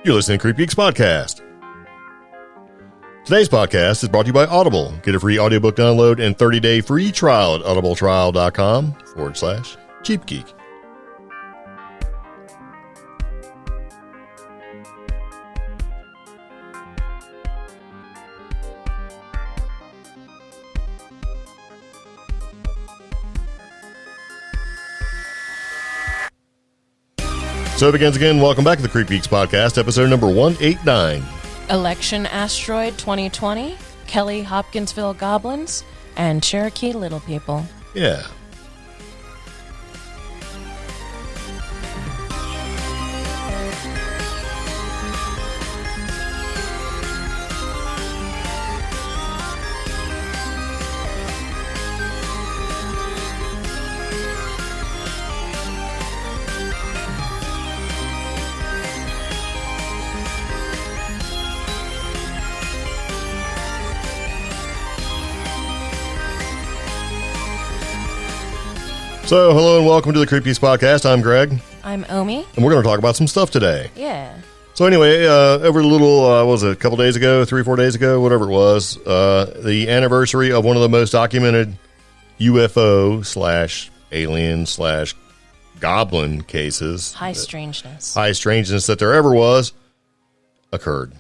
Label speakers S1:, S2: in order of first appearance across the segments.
S1: You're listening to CreepGeeks Podcast. Today's podcast is brought to you by Audible. Get a free audiobook download and 30-day free trial at audibletrial.com/CheapGeek. So it begins again. Welcome back to the CreepGeeks Podcast, episode number 189.
S2: Election Asteroid 2020, Kelly-Hopkinsville Goblins, and Cherokee Little People.
S1: Yeah. So, hello and welcome to the CreepGeeks Podcast. I'm Greg.
S2: I'm Omi.
S1: And we're going to talk about some stuff today.
S2: Yeah.
S1: So anyway, over a little, what was it, a couple days ago, 3-4 days ago, whatever it was, the anniversary of one of the most documented UFO/alien/goblin cases.
S2: High strangeness
S1: that there ever was, occurred.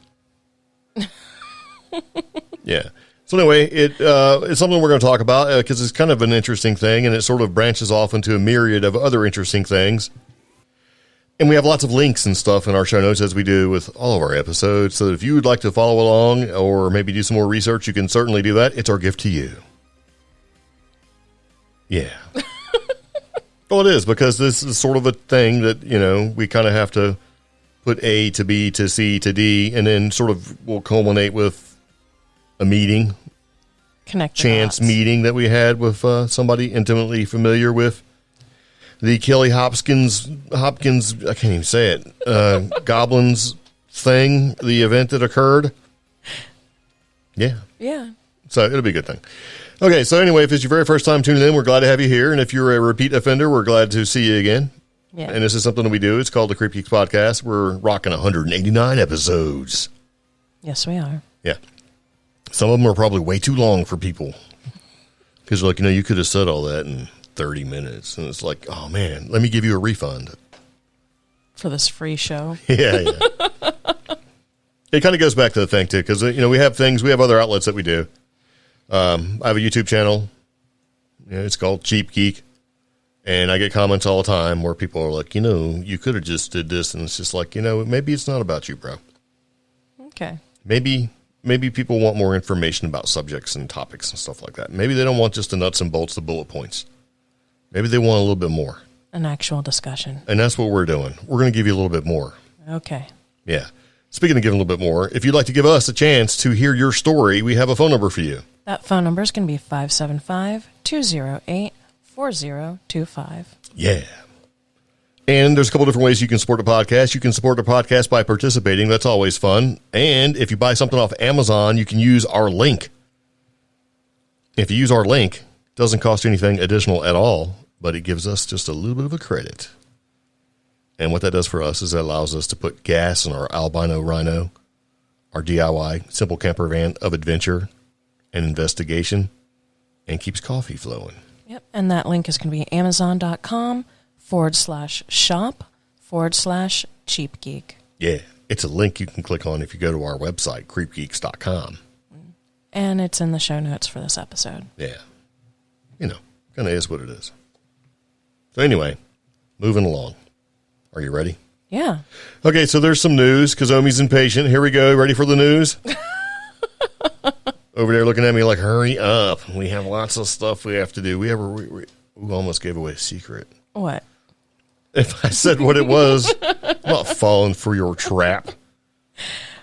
S1: Yeah. So anyway, it's something we're going to talk about because it's kind of an interesting thing, and it sort of branches off into a myriad of other interesting things. And we have lots of links and stuff in our show notes, as we do with all of our episodes. So if you would like to follow along or maybe do some more research, you can certainly do that. It's our gift to you. Yeah. Well, it is, because this is sort of a thing that, you know, we kind of have to put A to B to C to D, and then sort of will culminate with a meeting, chance meeting that we had with somebody intimately familiar with the Kelly-Hopkins, I can't even say it, Goblins thing, the event that occurred. Yeah.
S2: Yeah.
S1: So it'll be a good thing. Okay, so anyway, if it's your very first time tuning in, we're glad to have you here. And if you're a repeat offender, we're glad to see you again.
S2: Yeah.
S1: And this is something that we do. It's called the CreepGeeks Podcast. We're rocking 189 episodes.
S2: Yes, we are.
S1: Yeah. Some of them are probably way too long for people. Because, like, you know, you could have said all that in 30 minutes. And it's like, oh, man, let me give you a refund.
S2: For this free show.
S1: Yeah. It kind of goes back to the thing, too. Because, you know, we have other outlets that we do. I have a YouTube channel. You know, it's called Cheap Geek. And I get comments all the time where people are like, you know, you could have just did this. And it's just like, you know, maybe it's not about you, bro.
S2: Okay.
S1: Maybe people want more information about subjects and topics and stuff like that. Maybe they don't want just the nuts and bolts, the bullet points. Maybe they want a little bit more.
S2: An actual discussion.
S1: And that's what we're doing. We're going to give you a little bit more.
S2: Okay.
S1: Yeah. Speaking of giving a little bit more, if you'd like to give us a chance to hear your story, we have a phone number for you.
S2: That phone number is going to be 575-208-4025.
S1: Yeah. And there's a couple different ways you can support the podcast. You can support the podcast by participating. That's always fun. And if you buy something off Amazon, you can use our link. If you use our link, it doesn't cost you anything additional at all, but it gives us just a little bit of a credit. And what that does for us is it allows us to put gas in our Albino Rhino, our DIY simple camper van of adventure and investigation, and keeps coffee flowing.
S2: Yep. And that link is going to be amazon.com/shop/cheapgeek.
S1: Yeah. It's a link you can click on if you go to our website, creepgeeks.com.
S2: And it's in the show notes for this episode.
S1: Yeah. You know, kind of is what it is. So anyway, moving along. Are you ready?
S2: Yeah.
S1: Okay, so there's some news because Omi's impatient. Here we go. Ready for the news? Over there looking at me like, hurry up. We have lots of stuff we have to do. We almost gave away a secret.
S2: What?
S1: If I said what it was, I'm not falling for your trap.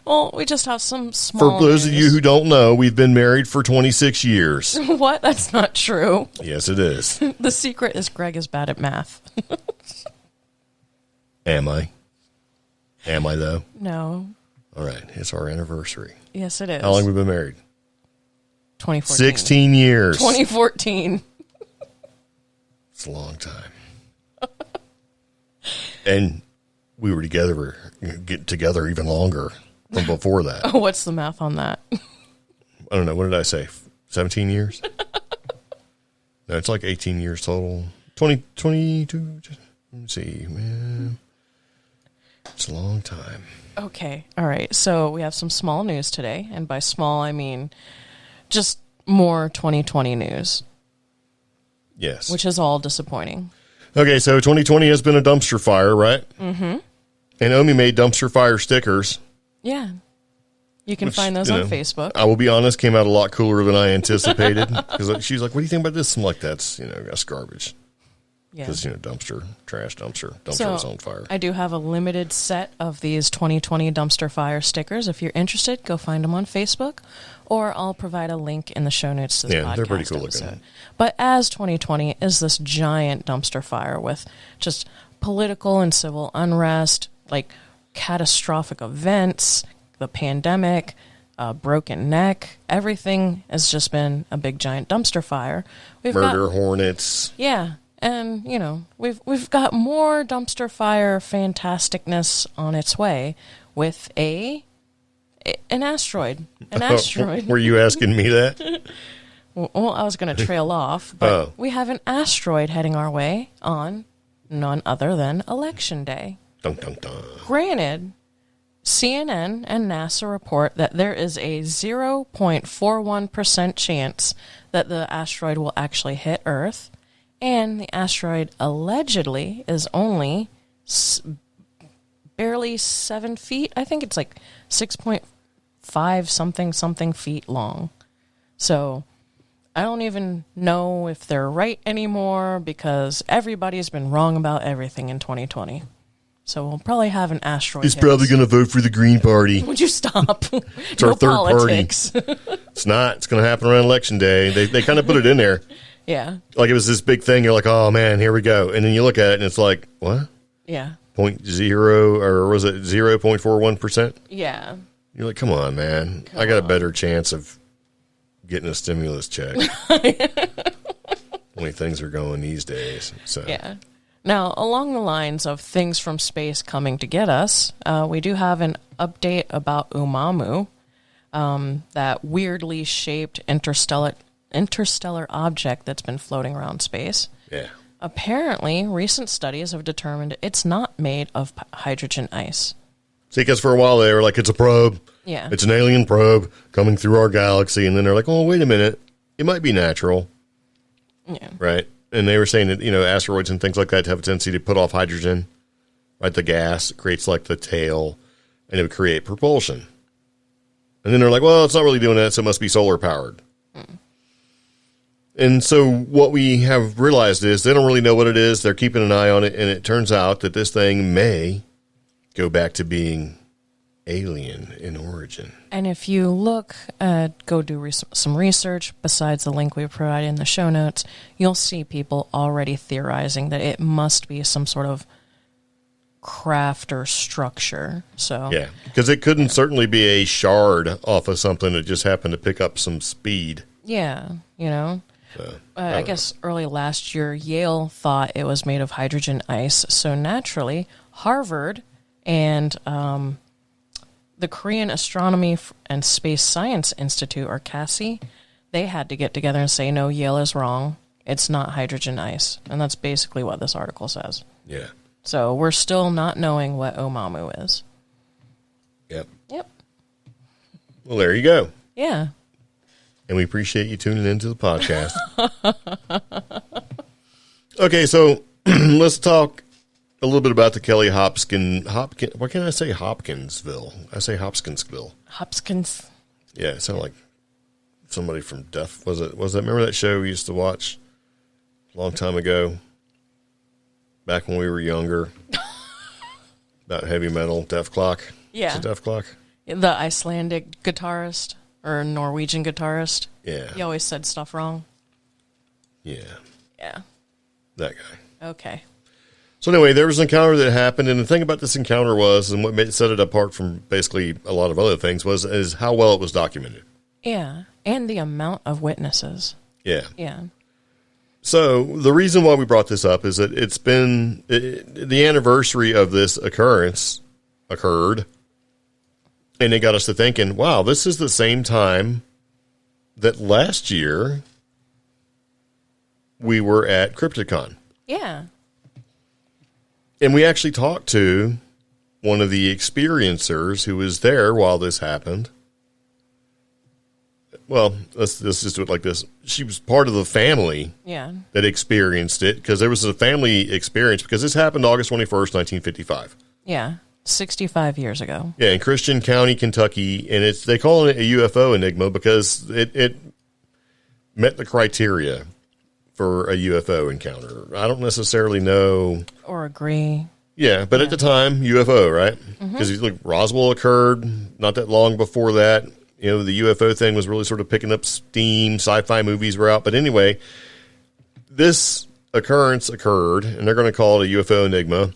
S2: Well, we just have some small
S1: For those
S2: news.
S1: of you who don't know, we've been married for 26 years.
S2: What? That's not true.
S1: Yes, it is.
S2: The secret is Greg is bad at math.
S1: Am I? Am I, though?
S2: No.
S1: All right. It's our anniversary.
S2: Yes, it is.
S1: How long have we been married?
S2: 2014.
S1: 16 years.
S2: 2014.
S1: It's a long time. And we were together, get together even longer from before that.
S2: Oh, what's the math on that?
S1: I don't know. What did I say? 17 years? No, it's like 18 years total. 22. Let me see, man. It's a long time.
S2: Okay. All right. So we have some small news today. And by small, I mean just more 2020 news.
S1: Yes.
S2: Which is all disappointing.
S1: Okay, so 2020 has been a dumpster fire, right? Mm-hmm. And Omi made dumpster fire stickers.
S2: Yeah. You can find those on Facebook.
S1: I will be honest, came out a lot cooler than I anticipated. Because she's like, what do you think about this? I'm like, that's garbage.
S2: Yeah.
S1: Because, dumpster, trash dumpster. Dumpster
S2: So,
S1: is on fire.
S2: I do have a limited set of these 2020 dumpster fire stickers. If you're interested, go find them on Facebook, or I'll provide a link in the show notes to this podcast.
S1: Yeah, they're pretty cool
S2: episode.
S1: looking.
S2: But as 2020 is this giant dumpster fire with just political and civil unrest, like catastrophic events, the pandemic, a broken neck, everything has just been a big giant dumpster fire.
S1: Murder hornets.
S2: Yeah. And, we've got more dumpster fire fantasticness on its way with an asteroid. An asteroid.
S1: Were you asking me that?
S2: Well, I was going to trail off, but we have an asteroid heading our way on none other than Election Day.
S1: Dun, dun, dun.
S2: Granted, CNN and NASA report that there is a 0.41% chance that the asteroid will actually hit Earth. And the asteroid allegedly is only barely 7 feet. I think it's like 6.5 something feet long. So I don't even know if they're right anymore because everybody's been wrong about everything in 2020. So we'll probably have an asteroid.
S1: He's probably going to vote for the Green Party.
S2: Would you stop?
S1: It's our third
S2: politics.
S1: party. It's not. It's going to happen around Election Day. They kind of put it in there.
S2: Yeah.
S1: Like it was this big thing. You're like, oh, man, here we go. And then you look at it and it's like, what?
S2: Yeah.
S1: 0.0 or was it 0.41%?
S2: Yeah.
S1: You're like, come on, man. I got a better chance of getting a stimulus check. The way things are going these days. So
S2: Yeah. Now, along the lines of things from space coming to get us, we do have an update about Umamu, that weirdly shaped interstellar object that's been floating around space.
S1: Yeah.
S2: Apparently, recent studies have determined it's not made of hydrogen ice.
S1: See, because for a while they were like, it's a probe.
S2: Yeah.
S1: It's an alien probe coming through our galaxy. And then they're like, oh, wait a minute. It might be natural.
S2: Yeah.
S1: Right? And they were saying that, asteroids and things like that have a tendency to put off hydrogen. Right? The gas creates like the tail and it would create propulsion. And then they're like, well, it's not really doing that, so it must be solar powered. And so what we have realized is they don't really know what it is. They're keeping an eye on it. And it turns out that this thing may go back to being alien in origin.
S2: And if you look, go do some research besides the link we provided in the show notes, you'll see people already theorizing that it must be some sort of craft or structure. So
S1: yeah, because it couldn't certainly be a shard off of something that just happened to pick up some speed.
S2: Yeah,
S1: So,
S2: I guess early last year, Yale thought it was made of hydrogen ice. So naturally, Harvard and the Korean Astronomy and Space Science Institute, or CASI, they had to get together and say, no, Yale is wrong. It's not hydrogen ice. And that's basically what this article says.
S1: Yeah.
S2: So we're still not knowing what Oumuamua is.
S1: Yep.
S2: Well,
S1: there you go.
S2: Yeah.
S1: And we appreciate you tuning into the podcast. Okay, so let's talk a little bit about the Kelly-Hopkinsville. Why can't I say Hopkinsville? I say Hopkinsville.
S2: Hopkins.
S1: Yeah, it sounded like somebody from Death. Was that? Remember that show we used to watch a long time ago? Back when we were younger. About heavy metal, Death Clock.
S2: Yeah.
S1: Is it Death Clock?
S2: The Icelandic guitarist or Norwegian guitarist.
S1: Yeah.
S2: He always said stuff wrong.
S1: Yeah.
S2: Yeah.
S1: That guy.
S2: Okay.
S1: So anyway, there was an encounter that happened, and the thing about this encounter was, and what set it apart from basically a lot of other things, is how well it was documented.
S2: Yeah. And the amount of witnesses.
S1: Yeah.
S2: Yeah.
S1: So the reason why we brought this up is that it's been the anniversary of this occurrence occurred, and it got us to thinking, wow, this is the same time that last year we were at CryptidCon.
S2: Yeah.
S1: And we actually talked to one of the experiencers who was there while this happened. Well, let's just do it like this. She was part of the family that experienced it, because there was a family experience, because this happened August 21st, 1955.
S2: Yeah, 65 years ago.
S1: Yeah, in Christian County, Kentucky, and they call it a UFO enigma because it met the criteria for a UFO encounter. I don't necessarily know.
S2: Or agree.
S1: Yeah, but at the time, UFO, right? Because Roswell occurred not that long before that. You know, the UFO thing was really sort of picking up steam. Sci-fi movies were out. But anyway, this occurrence occurred, and they're going to call it a UFO enigma.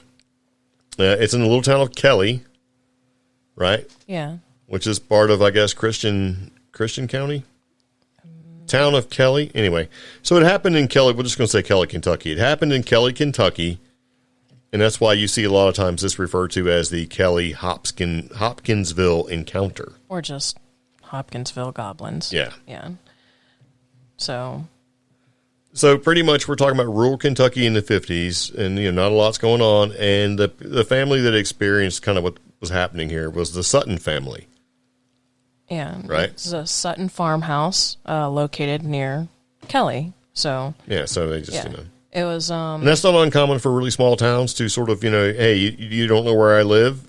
S1: It's in the little town of Kelly, right?
S2: Yeah.
S1: Which is part of, I guess, Christian County? Town of Kelly. Anyway, so it happened in Kelly. We're just going to say Kelly, Kentucky. It happened in Kelly, Kentucky. And that's why you see a lot of times this referred to as the Kelly-Hopkinsville encounter.
S2: Or just Hopkinsville Goblins.
S1: Yeah.
S2: Yeah. So
S1: pretty much we're talking about rural Kentucky in the 50s, and not a lot's going on. And the family that experienced kind of what was happening here was the Sutton family.
S2: Yeah.
S1: Right.
S2: It's a Sutton farmhouse located near Kelly. So
S1: yeah, so they just
S2: it was
S1: and that's not uncommon for really small towns to sort of hey, you don't know where I live.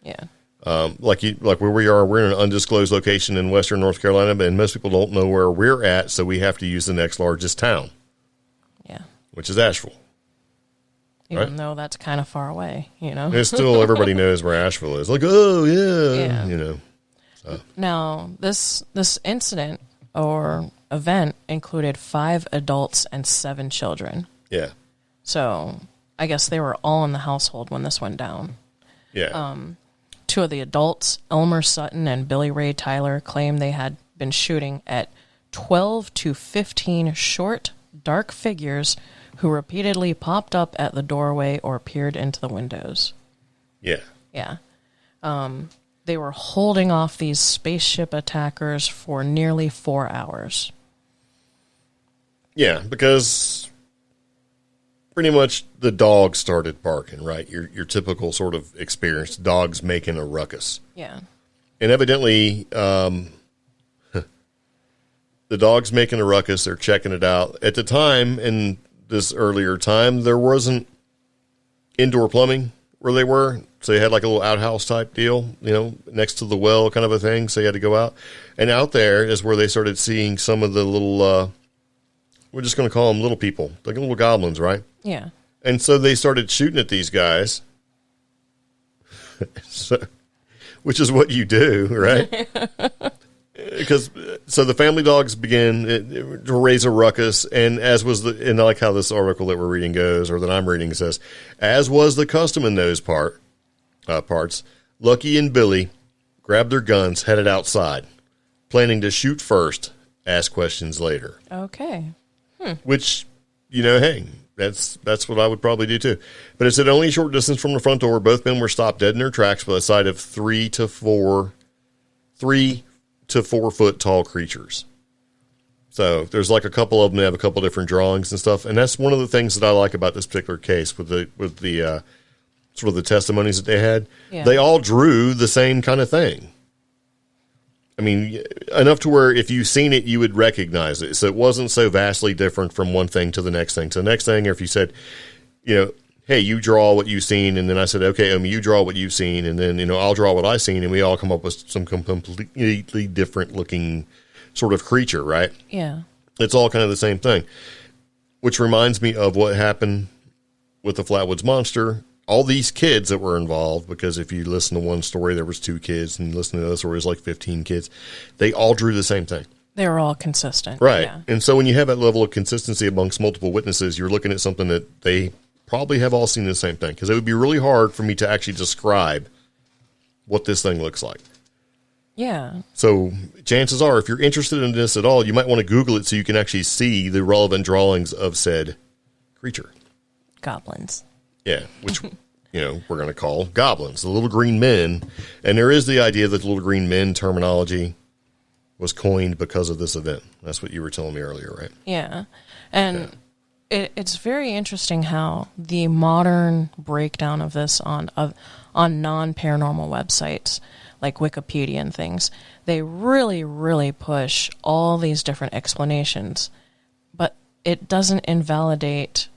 S2: Yeah.
S1: Like where we are, we're in an undisclosed location in western North Carolina, and most people don't know where we're at, so we have to use the next largest town.
S2: Yeah.
S1: Which is Asheville.
S2: Even though that's kind of far away,
S1: It's still, everybody knows where Asheville is. Like, oh, yeah. So.
S2: Now, this incident or event included 5 adults and 7 children.
S1: Yeah.
S2: So, I guess they were all in the household when this went down.
S1: Yeah.
S2: 2 of the adults, Elmer Sutton and Billy Ray Tyler, claimed they had been shooting at 12 to 15 short, dark figures who repeatedly popped up at the doorway or peered into the windows.
S1: Yeah.
S2: Yeah. They were holding off these spaceship attackers for nearly 4 hours.
S1: Yeah, because pretty much the dog started barking, right? Your typical sort of experience, dogs making a ruckus.
S2: Yeah.
S1: And evidently, the dog's making a ruckus. They're checking it out. At the time, in this earlier time, there wasn't indoor plumbing where they were. So they had like a little outhouse type deal, next to the well kind of a thing. So you had to go out. And out there is where they started seeing some of the little, we're just going to call them little people, like little goblins, right?
S2: Yeah.
S1: And so they started shooting at these guys, which is what you do, right? So the family dogs began to raise a ruckus, and and I like how this article that we're reading goes, or that I'm reading, says, as was the custom in those parts, Lucky and Billy grabbed their guns, headed outside, planning to shoot first, ask questions later.
S2: Okay.
S1: Which, hey, that's what I would probably do too. But it's at only a short distance from the front door. Both men were stopped dead in their tracks by the sight of 3 to 4 foot tall creatures. So there's like a couple of them that have a couple different drawings and stuff. And that's one of the things that I like about this particular case with the sort of the testimonies that they had. Yeah. They all drew the same kind of thing. I mean, enough to where if you've seen it, you would recognize it. So it wasn't so vastly different from one thing to the next thing. To the next thing, or if you said, hey, you draw what you've seen, and then I said, okay, you draw what you've seen, and then, I'll draw what I've seen, and we all come up with some completely different looking sort of creature, right?
S2: Yeah.
S1: It's all kind of the same thing, which reminds me of what happened with the Flatwoods Monster. All these kids that were involved, because if you listen to one story, there was 2 kids, and you listen to the other story, there's like 15 kids. They all drew the same thing.
S2: They were all consistent.
S1: Right.
S2: Yeah.
S1: And so when you have that level of consistency amongst multiple witnesses, you're looking at something that they probably have all seen the same thing, because it would be really hard for me to actually describe what this thing looks like.
S2: Yeah.
S1: So chances are, if you're interested in this at all, you might want to Google it so you can actually see the relevant drawings of said creature.
S2: Goblins.
S1: Yeah, which, we're going to call goblins, the little green men. And there is the idea that the little green men terminology was coined because of this event. That's what you were telling me earlier, right?
S2: Yeah. And it's very interesting how the modern breakdown of this on non-paranormal websites like Wikipedia and things, they really, really push all these different explanations, but it doesn't invalidate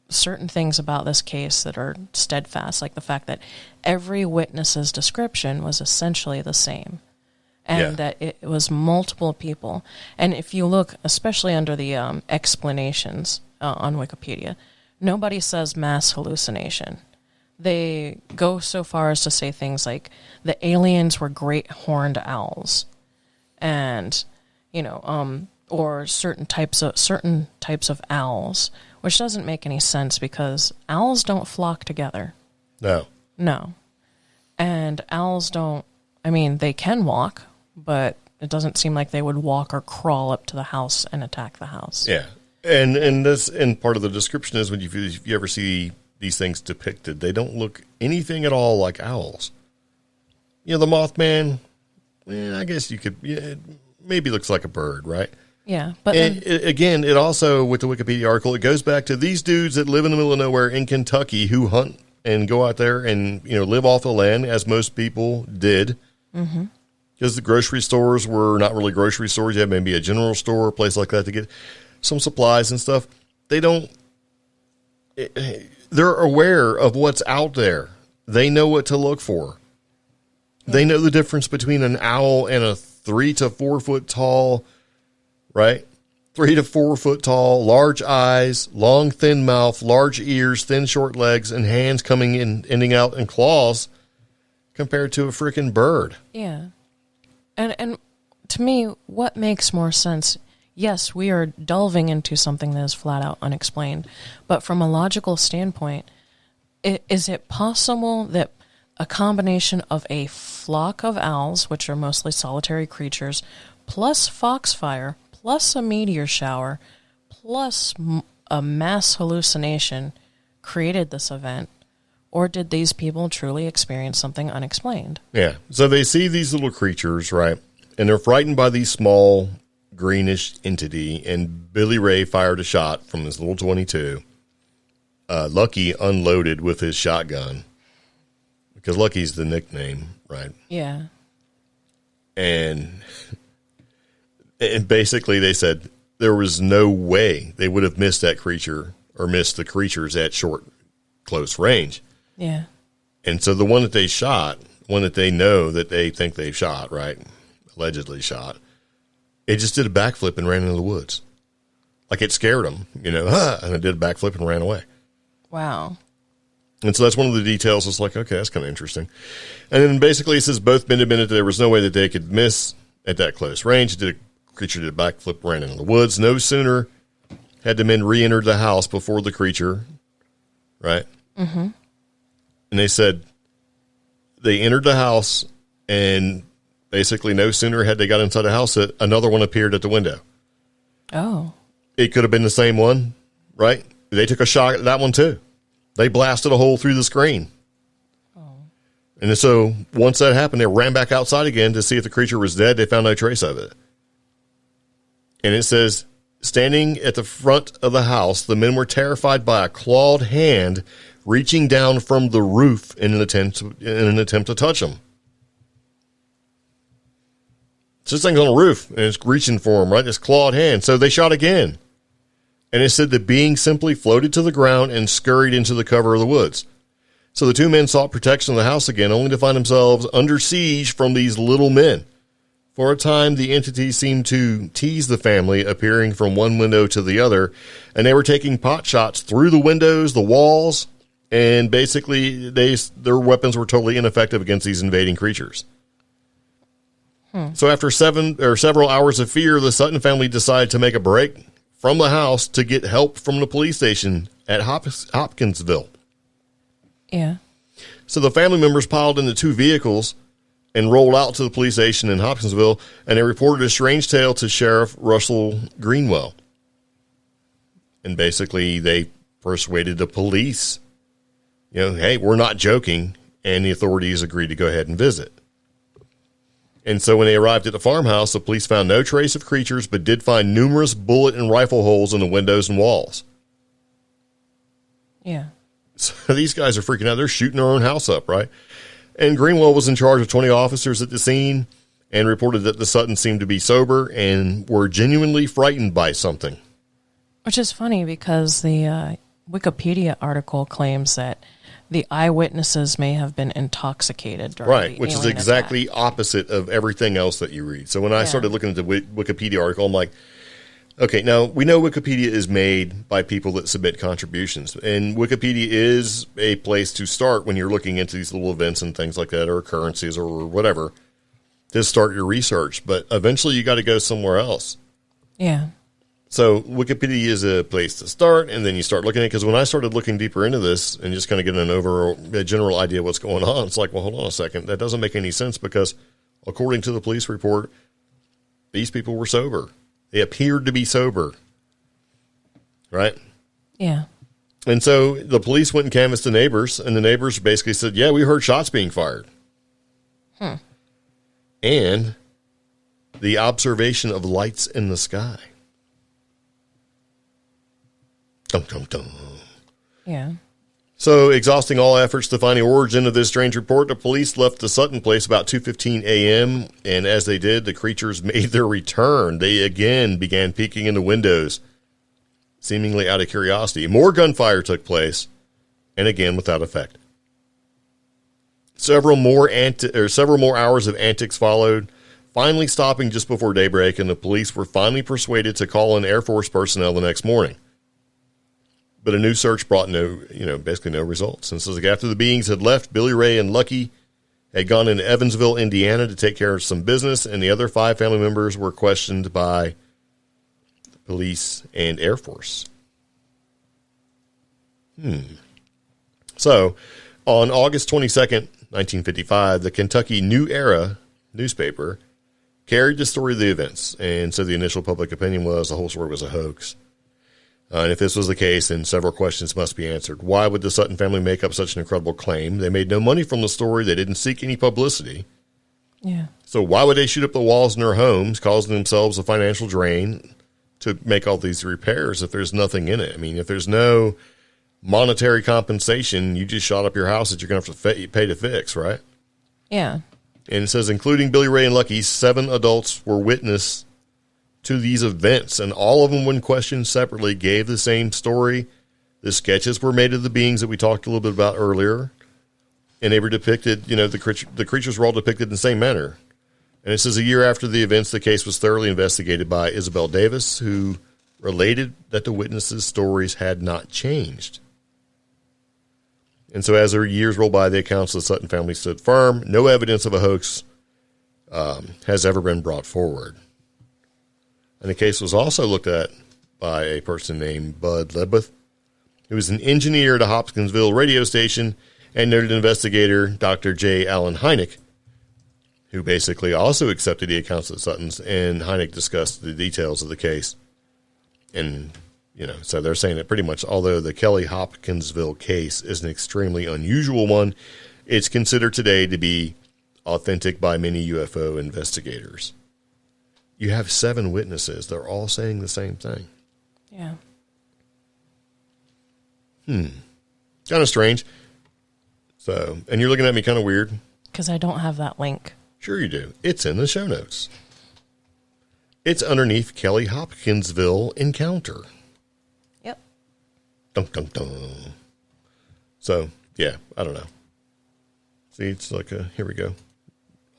S2: certain things about this case that are steadfast, like the fact that every witness's description was essentially the same, and that it was multiple people. And if you look, especially under the explanations on Wikipedia, nobody says mass hallucination. They go so far as to say things like the aliens were great horned owls, and or certain types of owls, which doesn't make any sense because owls don't flock together. No, and owls don't. I mean, they can walk, but it doesn't seem like they would walk or crawl up to the house and attack the house.
S1: Yeah, and this and part of the description is when if you ever see these things depicted, they don't look anything at all like owls. The Mothman, I guess you could, it maybe looks like a bird, right?
S2: Yeah. But
S1: again, it also, with the Wikipedia article, it goes back to these dudes that live in the middle of nowhere in Kentucky who hunt and go out there and, live off the land, as most people did. Mm-hmm. Because the grocery stores were not really grocery stores. You had maybe a general store, a place like that to get some supplies and stuff. They're aware of what's out there. They know what to look for. They know the difference between an owl and a 3 to 4 foot tall, right? 3 to 4 foot tall, large eyes, long, thin mouth, large ears, thin, short legs, and hands coming in, ending out in claws compared to a freaking bird.
S2: Yeah. And to me, what makes more sense? Yes, we are delving into something that is flat out unexplained, but from a logical standpoint, is it possible that a combination of a flock of owls, which are mostly solitary creatures, plus foxfire, plus a meteor shower, plus a mass hallucination created this event? Or did these people truly experience something unexplained? Yeah.
S1: So they see these little creatures, right? And they're frightened by these small greenish entity, and Billy Ray fired a shot from his little 22. Lucky unloaded with his shotgun, because Lucky's the nickname, right?
S2: Yeah.
S1: And basically they said there was no way they would have missed that creature or missed the creatures at short, close range.
S2: Yeah.
S1: And so the one that they shot, one that they know that they think they shot, right? Allegedly shot. It just did a backflip and ran into the woods. Like it scared them, and it did a backflip and ran away.
S2: Wow.
S1: And so that's one of the details. It's like, okay, that's kind of interesting. And then basically it says both men admitted that there was no way that they could miss at that close range. The creature did a backflip, ran into the woods. No sooner had the men re-entered the house before the creature, right? Mm-hmm. And they said they entered the house, and basically no sooner had they got inside the house that another one appeared at the window.
S2: Oh.
S1: It could have been the same one, right? They took a shot at that one too. They blasted a hole through the screen. Oh. And so once that happened, they ran back outside again to see if the creature was dead. They found no trace of it. And it says, standing at the front of the house, the men were terrified by a clawed hand reaching down from the roof in an attempt to touch them. So this thing's on the roof, and it's reaching for them, right? This clawed hand. So they shot again. And it said the being simply floated to the ground and scurried into the cover of the woods. So the two men sought protection of the house again, only to find themselves under siege from these little men. For a time, the entity seemed to tease the family, appearing from one window to the other, and they were taking pot shots through the windows, the walls, and basically their weapons were totally ineffective against these invading creatures. So after several hours of fear, the Sutton family decided to make a break from the house to get help from the police station at Hopkinsville.
S2: Yeah.
S1: So the family members piled into two vehicles and rolled out to the police station in Hopkinsville, and they reported a strange tale to Sheriff Russell Greenwell. And basically, they persuaded the police, hey, we're not joking, and the authorities agreed to go ahead and visit. And so when they arrived at the farmhouse, the police found no trace of creatures, but did find numerous bullet and rifle holes in the windows and walls.
S2: Yeah.
S1: So these guys are freaking out. They're shooting their own house up, right? And Greenwell was in charge of 20 officers at the scene and reported that the Suttons seemed to be sober and were genuinely frightened by something.
S2: Which is funny because the Wikipedia article claims that the eyewitnesses may have been intoxicated during
S1: right,
S2: the
S1: which is
S2: alien
S1: exactly
S2: attack.
S1: Opposite of everything else that you read. So when I started looking at the Wikipedia article, I'm like, okay, now we know Wikipedia is made by people that submit contributions, and Wikipedia is a place to start when you're looking into these little events and things like that, or occurrences or whatever, to start your research. But eventually you got to go somewhere else.
S2: Yeah.
S1: So Wikipedia is a place to start, and then you start looking at it, because when I started looking deeper into this and just kind of getting a general idea of what's going on, it's like, well, hold on a second. That doesn't make any sense, because according to the police report, these people were sober. They appeared to be sober. Right?
S2: Yeah.
S1: And so the police went and canvassed the neighbors, and the neighbors basically said, yeah, we heard shots being fired. And the observation of lights in the sky. Dum, dum, dum.
S2: Yeah.
S1: So, exhausting all efforts to find the origin of this strange report, the police left the Sutton place about 2:15 a.m., and as they did, the creatures made their return. They again began peeking in the windows, seemingly out of curiosity. More gunfire took place, and again without effect. Several more hours of antics followed, finally stopping just before daybreak, and the police were finally persuaded to call in Air Force personnel the next morning. But a new search brought basically no results. And so after the beings had left, Billy Ray and Lucky had gone into Evansville, Indiana to take care of some business, and the other 5 family members were questioned by the police and Air Force. So, on August 22nd, 1955, the Kentucky New Era newspaper carried the story of the events, and so the initial public opinion was the whole story was a hoax. And if this was the case, then several questions must be answered. Why would the Sutton family make up such an incredible claim? They made no money from the story. They didn't seek any publicity.
S2: Yeah.
S1: So why would they shoot up the walls in their homes, causing themselves a financial drain to make all these repairs if there's nothing in it? I mean, if there's no monetary compensation, you just shot up your house that you're going to have to pay to fix, right?
S2: Yeah.
S1: And it says, including Billy Ray and Lucky, 7 adults were witness to these events, and all of them, when questioned separately, gave the same story. The sketches were made of the beings that we talked a little bit about earlier, and they were depicted, the creatures were all depicted in the same manner. And it says a year after the events, the case was thoroughly investigated by Isabel Davis, who related that the witnesses' stories had not changed. And so as the years rolled by, the accounts of the Sutton family stood firm. No evidence of a hoax has ever been brought forward. And the case was also looked at by a person named Bud Lebeth, who was an engineer at a Hopkinsville radio station, and noted investigator Dr. J. Allen Hynek, who basically also accepted the accounts of the Suttons, and Hynek discussed the details of the case. And, so they're saying that pretty much, although the Kelly-Hopkinsville case is an extremely unusual one, it's considered today to be authentic by many UFO investigators. You have 7 witnesses. They're all saying the same thing.
S2: Yeah.
S1: Kind of strange. So, and you're looking at me kind of weird.
S2: Because I don't have that link.
S1: Sure you do. It's in the show notes. It's underneath Kelly-Hopkinsville Encounter.
S2: Yep.
S1: Dun, dun, dun. So, yeah, I don't know. See, it's like here we go.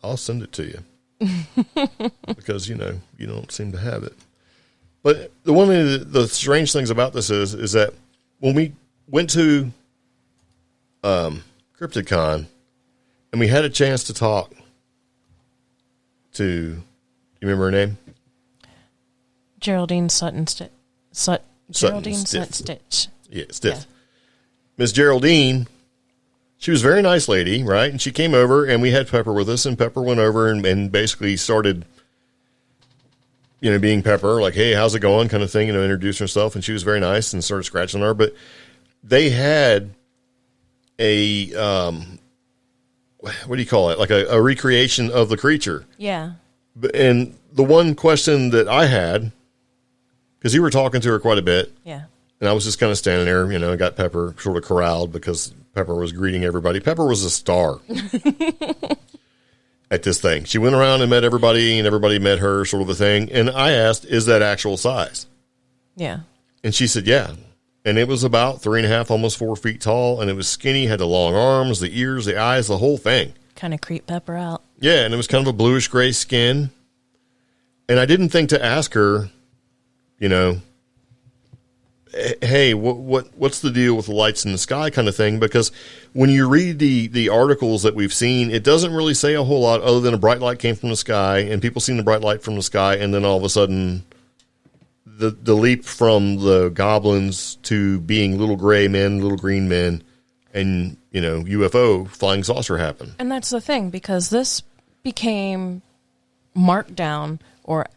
S1: I'll send it to you. Because, you don't seem to have it. But one of the strange things about this is that when we went to CryptidCon and we had a chance to talk to, you remember her name?
S2: Geraldine Sutton Stitch. Geraldine Sutton Stitch.
S1: Yeah, Stitch. Miss Geraldine, she was a very nice lady, right? And she came over, and we had Pepper with us, and Pepper went over and basically started, being Pepper, like, hey, how's it going, kind of thing, introduced herself, and she was very nice and started scratching her. But they had a, what do you call it? Like a recreation of the creature.
S2: Yeah.
S1: And the one question that I had, because you were talking to her quite a bit.
S2: Yeah.
S1: And I was just kind of standing there, I got Pepper sort of corralled because Pepper was greeting everybody. Pepper was a star at this thing. She went around and met everybody, and everybody met her, sort of a thing. And I asked, is that actual size?
S2: Yeah.
S1: And she said, yeah. And it was about 3.5, almost 4 feet tall, and it was skinny, had the long arms, the ears, the eyes, the whole thing.
S2: Kind of creep Pepper out.
S1: Yeah, and it was kind of a bluish gray skin. And I didn't think to ask her, hey, what's the deal with the lights in the sky kind of thing? Because when you read the articles that we've seen, it doesn't really say a whole lot other than a bright light came from the sky, and people seen the bright light from the sky, and then all of a sudden the leap from the goblins to being little gray men, little green men, and, UFO, flying saucer happened.
S2: And that's the thing, because this became marked down or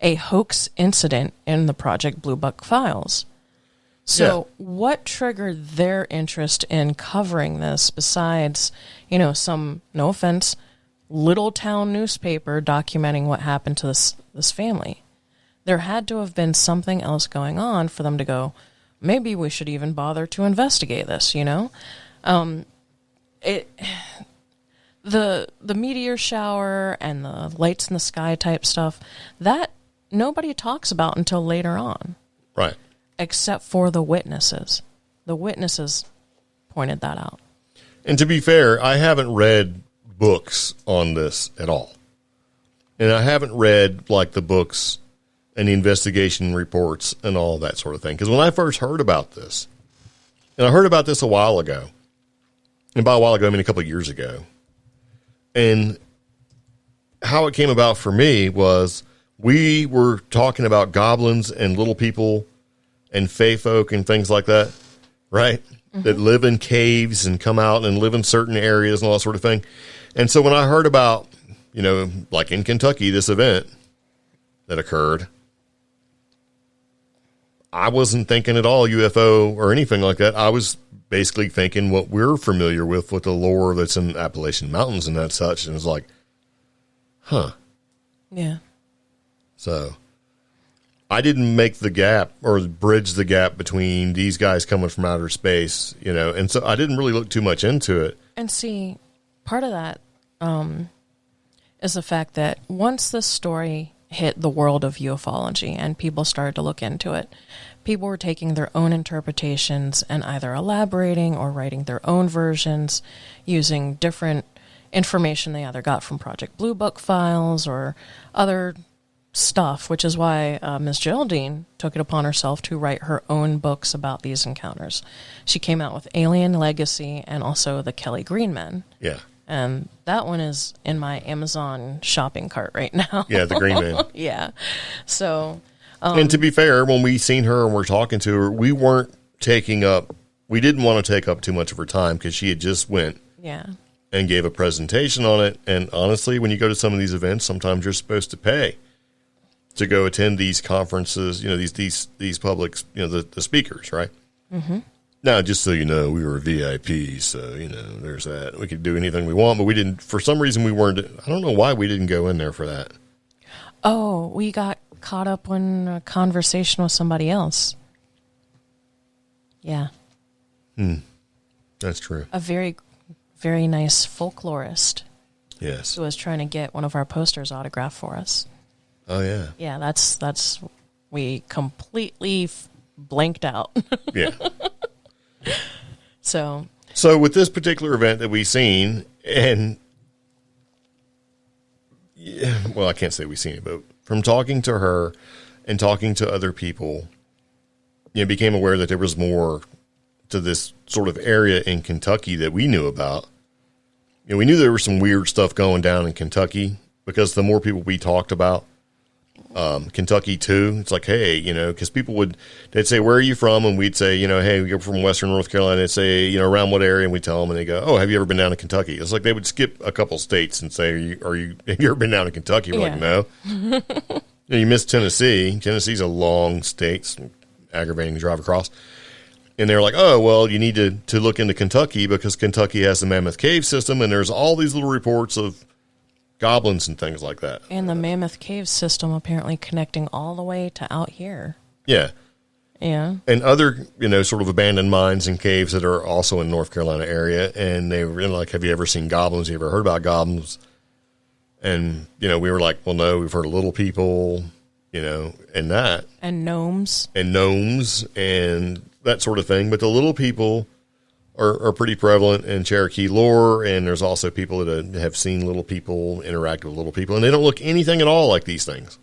S2: a hoax incident in the Project Blue Book files. So what triggered their interest in covering this besides, some, no offense, little town newspaper documenting what happened to this family? There had to have been something else going on for them to go, maybe we should even bother to investigate this, The meteor shower and the lights in the sky type stuff, that nobody talks about until later on.
S1: Right.
S2: Except for the witnesses. The witnesses pointed that out.
S1: And to be fair, I haven't read books on this at all. And I haven't read, like, the books and the investigation reports and all that sort of thing. Because when I first heard about this, and I heard about this a while ago, and by a while ago, I mean a couple of years ago, and how it came about for me was we were talking about goblins and little people and fae folk and things like that, right? Mm-hmm. That live in caves and come out and live in certain areas and all that sort of thing. And so when I heard about, like in Kentucky, this event that occurred, I wasn't thinking at all UFO or anything like that. I was basically thinking what we're familiar with the lore that's in Appalachian Mountains and that such. And it's like, huh.
S2: Yeah.
S1: So I didn't make the gap or bridge the gap between these guys coming from outer space, and so I didn't really look too much into it.
S2: And see, part of that is the fact that once this story hit the world of ufology and people started to look into it, people were taking their own interpretations and either elaborating or writing their own versions using different information they either got from Project Blue Book files or other stuff, which is why Ms. Geraldine took it upon herself to write her own books about these encounters. She came out with Alien Legacy and also the Kelly Green Men.
S1: Yeah.
S2: And that one is in my Amazon shopping cart right now.
S1: Yeah, the Green Man.
S2: Yeah. So.
S1: And to be fair, when we seen her and we're talking to her, we didn't want to take up too much of her time because she had just went.
S2: Yeah.
S1: And gave a presentation on it. And honestly, when you go to some of these events, sometimes you're supposed to pay to go attend these conferences, these public, the speakers, right? Mm-hmm. Now, just so you know, we were VIPs, so, there's that. We could do anything we want, but we didn't, for some reason we weren't, I don't know why we didn't go in there for that.
S2: Oh, we got caught up in a conversation with somebody else. Yeah.
S1: That's true.
S2: A very, very nice folklorist.
S1: Yes.
S2: Who was trying to get one of our posters autographed for us.
S1: Oh, yeah.
S2: Yeah, that's we completely blanked out.
S1: Yeah.
S2: So
S1: with this particular event that we've seen, and I can't say we've seen it, but from talking to her and talking to other people, became aware that there was more to this sort of area in Kentucky that we knew about. We knew there was some weird stuff going down in Kentucky because the more people we talked about, Kentucky too. It's like, hey, because they'd say, where are you from? And we'd say, hey, we're from Western North Carolina. They'd say, around what area? And we tell them, and they go, oh, have you ever been down to Kentucky? It's like they would skip a couple states and say, have you ever been down to Kentucky? We're like, no. You missed Tennessee. Tennessee's a long state. It's aggravating to drive across. And they're like, oh, well, you need to look into Kentucky because Kentucky has the Mammoth Cave system, and there's all these little reports of goblins and things like that.
S2: And the Mammoth Cave system apparently connecting all the way to out here.
S1: Yeah.
S2: Yeah.
S1: And other, sort of abandoned mines and caves that are also in North Carolina area. And they were like, have you ever seen goblins? Have you ever heard about goblins? And, we were like, well, no, we've heard of little people, and that.
S2: And gnomes.
S1: And that sort of thing. But the little people are pretty prevalent in Cherokee lore, and there's also people that have seen little people interact with little people, and they don't look anything at all like these things.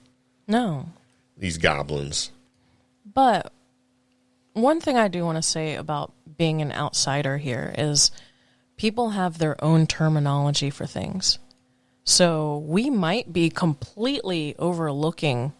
S2: No.
S1: These goblins.
S2: But one thing I do want to say about being an outsider here is people have their own terminology for things. So we might be completely overlooking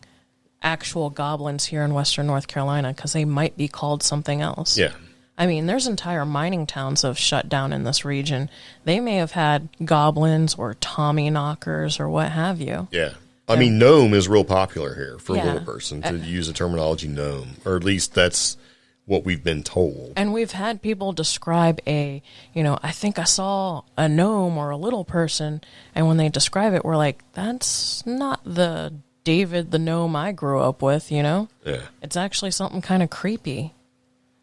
S2: actual goblins here in Western North Carolina because they might be called something else.
S1: Yeah.
S2: I mean, there's entire mining towns that have shut down in this region. They may have had goblins or Tommy knockers or what have you.
S1: Yeah. I mean, gnome is real popular here for
S2: Yeah.
S1: a little person to use the terminology gnome, or at least that's what we've been told.
S2: And we've had people describe I think I saw a gnome or a little person, and when they describe it, we're like, that's not the David the gnome I grew up with,
S1: Yeah.
S2: It's actually something kind of creepy.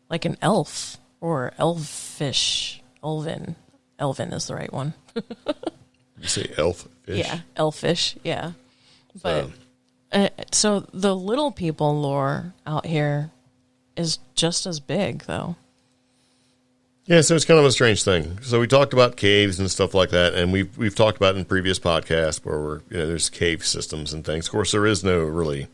S2: Like an elf or elfish. Elvin. Elvin is the right one.
S1: You say elf fish?
S2: Yeah, elfish, yeah. But so the little people lore out here is just as big, though.
S1: Yeah, so it's kind of a strange thing. So we talked about caves and stuff like that, and we've talked about it in previous podcasts where there's cave systems and things. Of course, there is no really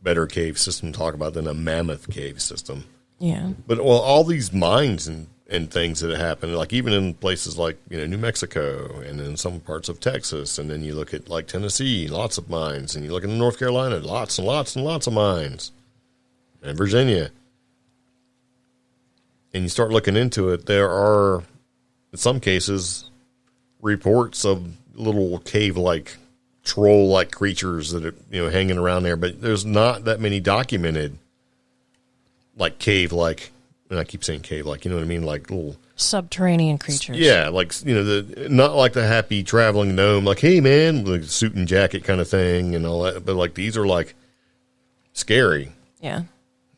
S1: better cave system to talk about than a mammoth cave system.
S2: Yeah.
S1: But all these mines and things that happen, like even in places like New Mexico and in some parts of Texas, and then you look at like Tennessee, lots of mines, and you look in North Carolina, lots and lots and lots of mines, and Virginia. And you start looking into it, there are, in some cases, reports of little cave-like, troll-like creatures that are hanging around there, but there's not that many documented like cave-like, and I keep saying cave-like, you know what I mean? Like little
S2: subterranean creatures.
S1: Yeah, like, not like the happy traveling gnome, like, hey, man, with a suit and jacket kind of thing and all that. But, like, these are, like, scary.
S2: Yeah.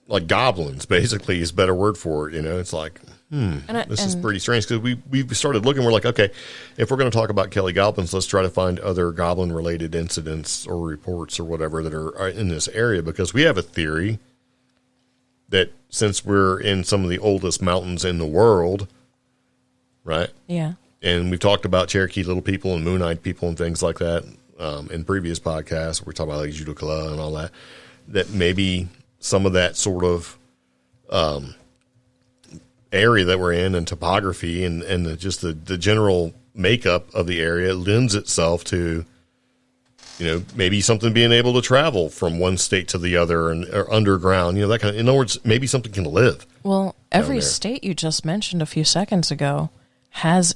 S1: Like goblins, basically, is a better word for it. It's like, this is pretty strange. Because we started looking, we're like, okay, if we're going to talk about Kelly goblins, let's try to find other goblin-related incidents or reports or whatever that are in this area. Because we have a theory that since we're in some of the oldest mountains in the world, right?
S2: Yeah.
S1: And we've talked about Cherokee little people and moon-eyed people and things like that in previous podcasts. We're talking about like Judoka and all that. That maybe some of that sort of area that we're in and topography and just the general makeup of the area lends itself to maybe something being able to travel from one state to the other or underground, that kind of, in other words, maybe something can live.
S2: Well, every state you just mentioned a few seconds ago has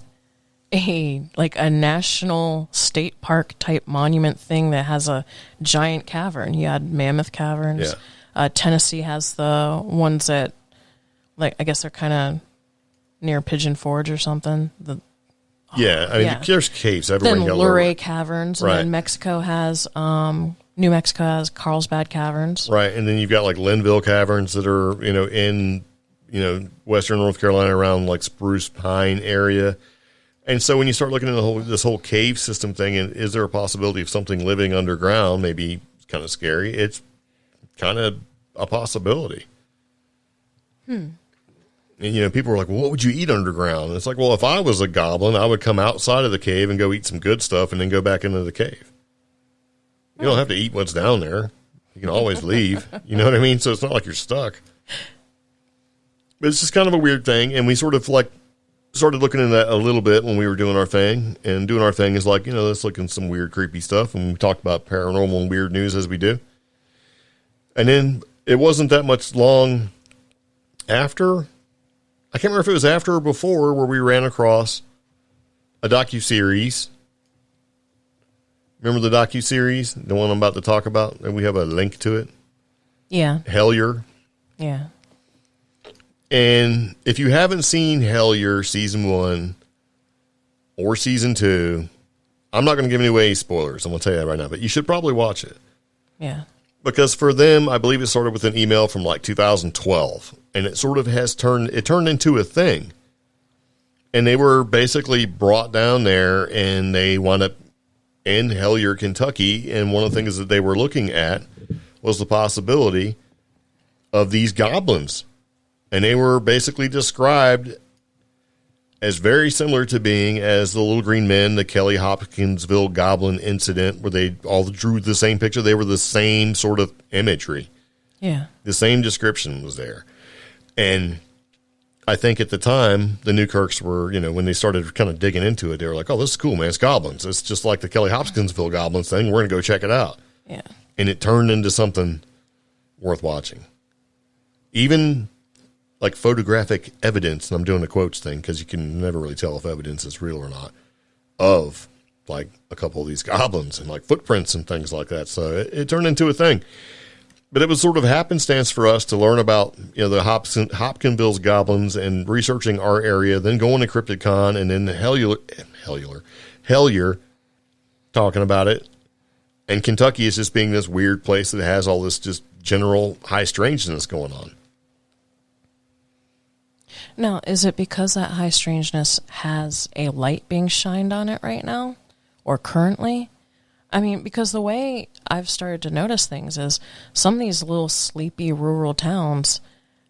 S2: a national state park type monument thing that has a giant cavern. You had Mammoth Caverns.
S1: Yeah.
S2: Tennessee has the ones that, I guess they're kind of near Pigeon Forge or something.
S1: There's caves everywhere.
S2: Then Luray Caverns,
S1: right.
S2: And then Mexico has, New Mexico has Carlsbad Caverns.
S1: Right, and then you've got like Linville Caverns that are, in, Western North Carolina around like Spruce Pine area. And so when you start looking at this whole cave system thing, and is there a possibility of something living underground? Maybe it's kind of scary. It's kind of a possibility. And, people are like, well, what would you eat underground? And it's like, well, if I was a goblin, I would come outside of the cave and go eat some good stuff and then go back into the cave. You don't have to eat what's down there. You can always leave. You know what I mean? So it's not like you're stuck. But it's just kind of a weird thing. And we sort of started looking into that a little bit when we were doing our thing. And doing our thing is like, let's look into some weird, creepy stuff. And we talked about paranormal and weird news as we do. And then it wasn't that much long after. I can't remember if it was after or before where we ran across a docuseries. Remember the docuseries? The one I'm about to talk about? And we have a link to it.
S2: Yeah.
S1: Hellier.
S2: Yeah.
S1: And if you haven't seen Hellier season 1 or season 2, I'm not going to give any spoilers. I'm going to tell you that right now, but you should probably watch it.
S2: Yeah.
S1: Because for them, I believe it started with an email from like 2012, and it sort of turned into a thing. And they were basically brought down there, and they wound up in Hellier, Kentucky. And one of the things that they were looking at was the possibility of these goblins. And they were basically described as very similar to being as the Little Green Men, the Kelly-Hopkinsville Goblin incident, where they all drew the same picture. They were the same sort of imagery.
S2: Yeah.
S1: The same description was there. And I think at the time, the Newkirks were, when they started kind of digging into it, they were like, oh, this is cool, man. It's goblins. It's just like the Kelly-Hopkinsville Goblins thing. We're going to go check it out.
S2: Yeah.
S1: And it turned into something worth watching. Even like photographic evidence, and I'm doing the quotes thing because you can never really tell if evidence is real or not, of like a couple of these goblins and like footprints and things like that. So it turned into a thing. But it was sort of happenstance for us to learn about, the Hopkinsville's goblins and researching our area, then going to CryptidCon, and then Hellier talking about it. And Kentucky is just being this weird place that has all this just general high strangeness going on.
S2: Now, is it because that high strangeness has a light being shined on it right now or currently? I mean, because the way I've started to notice things is some of these little sleepy rural towns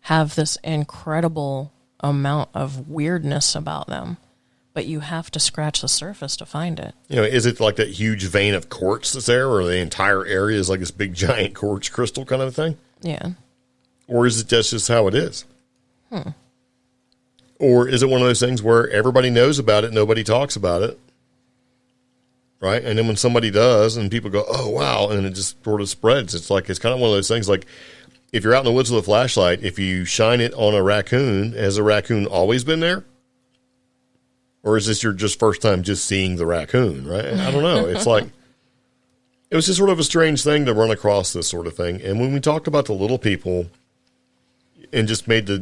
S2: have this incredible amount of weirdness about them, but you have to scratch the surface to find it.
S1: Is it like that huge vein of quartz that's there, or the entire area is like this big giant quartz crystal kind of thing?
S2: Yeah.
S1: Or is it just how it is? Or is it one of those things where everybody knows about it, nobody talks about it, right? And then when somebody does and people go, oh, wow, and it just sort of spreads. It's kind of one of those things like if you're out in the woods with a flashlight, if you shine it on a raccoon, has a raccoon always been there? Or is this your just first time just seeing the raccoon, right? I don't know. It's like, it was just sort of a strange thing to run across this sort of thing. And when we talked about the little people, and just made the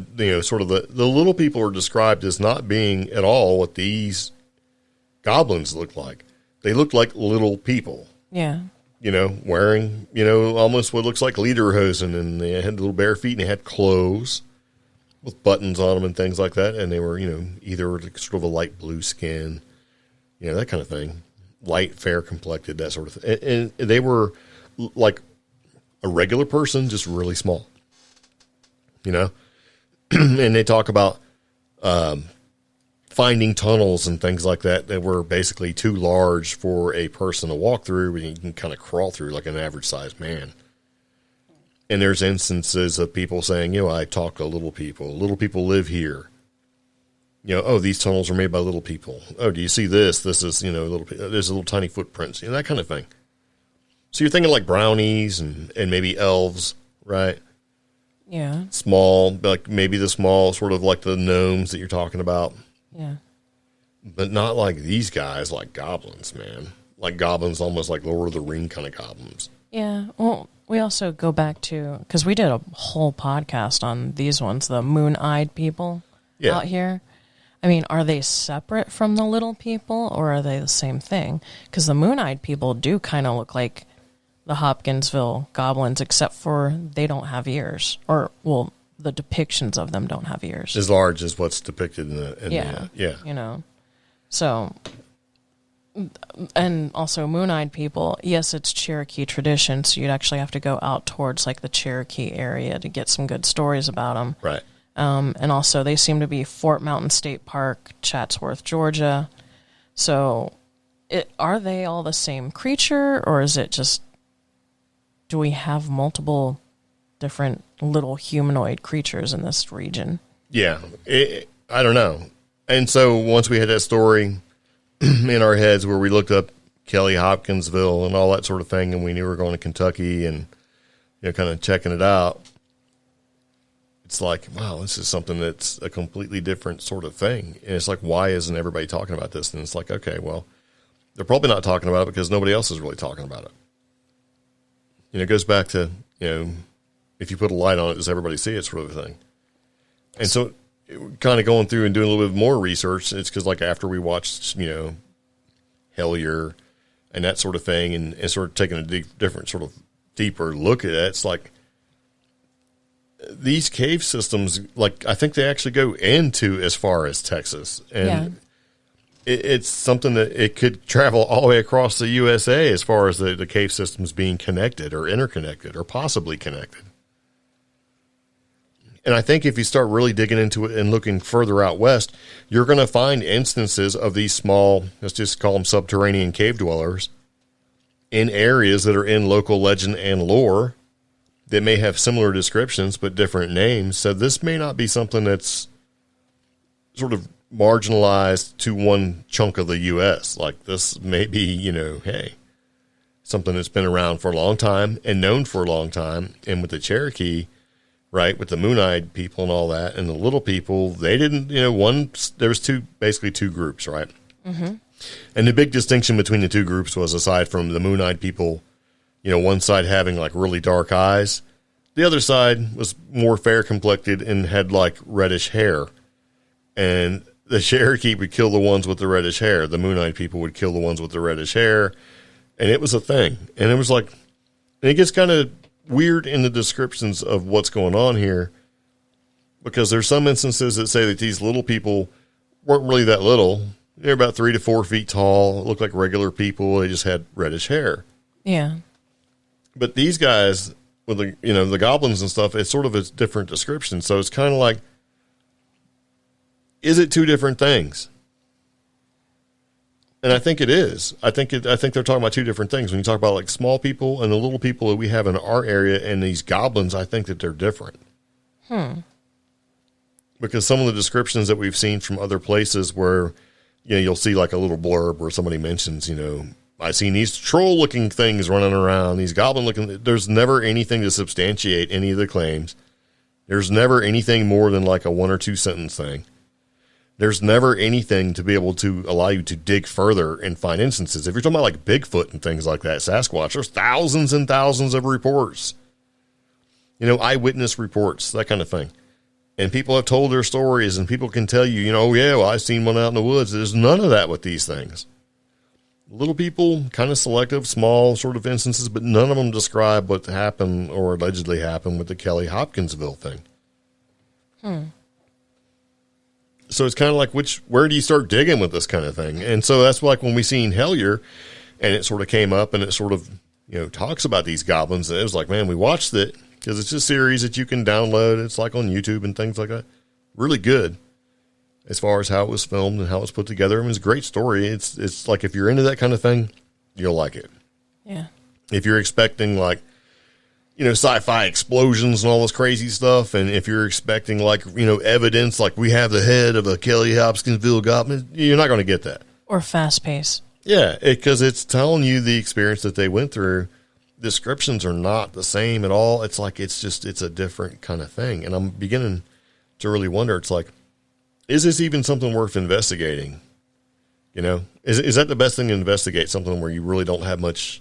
S1: little people are described as not being at all what these goblins look like. They look like little people.
S2: Yeah.
S1: Wearing, almost what looks like lederhosen, and they had little bare feet, and they had clothes with buttons on them and things like that. And they were, either sort of a light blue skin, that kind of thing. Light, fair complected, that sort of thing. And they were like a regular person, just really small. And they talk about finding tunnels and things like that were basically too large for a person to walk through, but you can kind of crawl through like an average sized man. And there's instances of people saying, I talk to little people. Little people live here. Oh, these tunnels are made by little people. Oh, do you see this? This is, there's little tiny footprints, that kind of thing. So you're thinking like brownies and maybe elves, right?
S2: Yeah.
S1: Small, like maybe the small, sort of like the gnomes that you're talking about.
S2: Yeah.
S1: But not like these guys, like goblins, man. Like goblins, almost like Lord of the Ring kind of goblins.
S2: Yeah. Well, we also go back to, because we did a whole podcast on these ones, the moon-eyed people out here. I mean, are they separate from the little people, or are they the same thing? Because the moon-eyed people do kind of look like the Hopkinsville Goblins, except for they don't have ears. Or, well, the depictions of them don't have ears.
S1: As large as what's depicted in the
S2: yeah. So, and also moon-eyed people, yes, it's Cherokee tradition, so you'd actually have to go out towards like the Cherokee area to get some good stories about them.
S1: Right.
S2: And also they seem to be Fort Mountain State Park, Chatsworth, Georgia. So are they all the same creature, or is it just, do we have multiple different little humanoid creatures in this region?
S1: Yeah. I don't know. And so once we had that story in our heads where we looked up Kelly-Hopkinsville and all that sort of thing, and we knew we were going to Kentucky and, kind of checking it out, it's like, wow, this is something that's a completely different sort of thing. And it's like, why isn't everybody talking about this? And it's like, okay, well, they're probably not talking about it because nobody else is really talking about it. It goes back to, if you put a light on it, does everybody see it sort of a thing? And so kind of going through and doing a little bit more research, it's because like after we watched, Hellier and that sort of thing and sort of taking a different sort of deeper look at it, it's like these cave systems, like I think they actually go into as far as Texas. And it's something that it could travel all the way across the USA as far as the cave systems being connected or interconnected or possibly connected. And I think if you start really digging into it and looking further out west, you're going to find instances of these small, let's just call them subterranean cave dwellers, in areas that are in local legend and lore that may have similar descriptions but different names. So this may not be something that's sort of marginalized to one chunk of the U.S. Like this may be, hey, something that's been around for a long time and known for a long time. And with the Cherokee, right, with the Moon-Eyed people and all that, and the little people, they didn't, there was basically two groups, right? Mm-hmm. And the big distinction between the two groups was, aside from the Moon-Eyed people, one side having like really dark eyes, the other side was more fair-complected and had like reddish hair. And the Cherokee would kill the ones with the reddish hair. The Moon-Eyed people would kill the ones with the reddish hair. And it was a thing. And it was like, and it gets kind of weird in the descriptions of what's going on here, because there's some instances that say that these little people weren't really that little. They're about 3 to 4 feet tall, looked like regular people. They just had reddish hair.
S2: Yeah.
S1: But these guys with the goblins and stuff, it's sort of a different description. So it's kind of like, is it two different things? And I think it is. I think they're talking about two different things. When you talk about like small people and the little people that we have in our area and these goblins, I think that they're different. Because some of the descriptions that we've seen from other places where, you'll see like a little blurb where somebody mentions, I seen these troll-looking things running around, these goblin-looking. There's never anything to substantiate any of the claims. There's never anything more than like a 1 or 2 sentence thing. There's never anything to be able to allow you to dig further and find instances. If you're talking about like Bigfoot and things like that, Sasquatch, there's thousands and thousands of reports. Eyewitness reports, that kind of thing. And people have told their stories, and people can tell you, I've seen one out in the woods. There's none of that with these things. Little people, kind of selective, small sort of instances, but none of them describe what happened or allegedly happened with the Kelly-Hopkinsville thing. So it's kind of like, where do you start digging with this kind of thing? And so that's like when we seen Hellier, and it sort of came up, and it sort of, talks about these goblins. And it was like, man, we watched it because it's a series that you can download. It's like on YouTube and things like that. Really good as far as how it was filmed and how it was put together. I mean, it's a great story. It's like, if you're into that kind of thing, you'll like it.
S2: Yeah.
S1: If you're expecting like, sci-fi explosions and all this crazy stuff, and if you're expecting like, evidence, like we have the head of a Kelly-Hopkinsville Goblin, you're not going to get that.
S2: Or fast pace.
S1: Yeah, because it's telling you the experience that they went through. Descriptions are not the same at all. It's like, it's a different kind of thing. And I'm beginning to really wonder, it's like, is this even something worth investigating? Is that the best thing to investigate? Something where you really don't have much.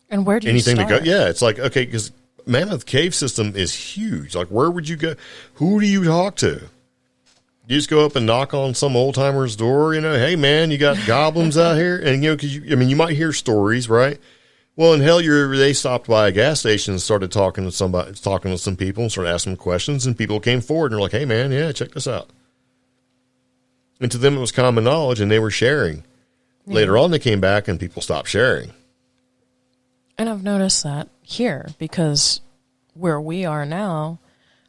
S2: And where do you
S1: anything
S2: start?
S1: to go? Yeah, it's like, okay, because Mammoth Cave system is huge. Like, where would you go? Who do you talk to? You just go up and knock on some old timer's door. Hey man, you got goblins out here, and because you might hear stories, right? Well, in Hellier, they stopped by a gas station and started talking to some people, and started asking them questions, and people came forward and they're like, "Hey man, yeah, check this out." And to them, it was common knowledge, and they were sharing. Yeah. Later on, they came back, and people stopped sharing.
S2: And I've noticed that here, because where we are now,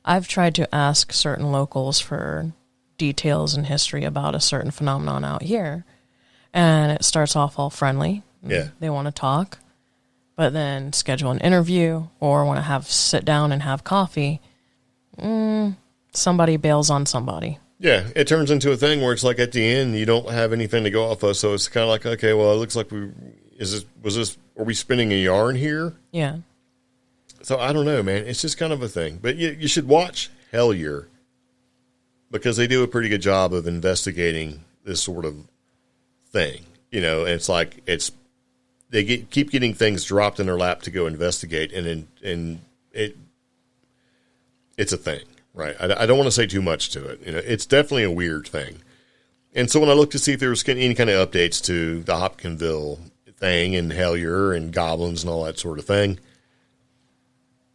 S2: I've tried to ask certain locals for details and history about a certain phenomenon out here. And it starts off all friendly.
S1: Yeah.
S2: They want to talk, but then schedule an interview or want to sit down and have coffee. Somebody bails on somebody.
S1: Yeah, it turns into a thing where it's like at the end you don't have anything to go off of, so it's kind of like, okay, well, it looks like are we spinning a yarn here?
S2: Yeah.
S1: So I don't know, man. It's just kind of a thing. But you should watch Hellier because they do a pretty good job of investigating this sort of thing. You know, it's like keep getting things dropped in their lap to go investigate, and it's a thing. Right. I don't want to say too much to it. You know, it's definitely a weird thing. And so when I looked to see if there was any kind of updates to the Hopkinsville thing and Hellier and Goblins and all that sort of thing,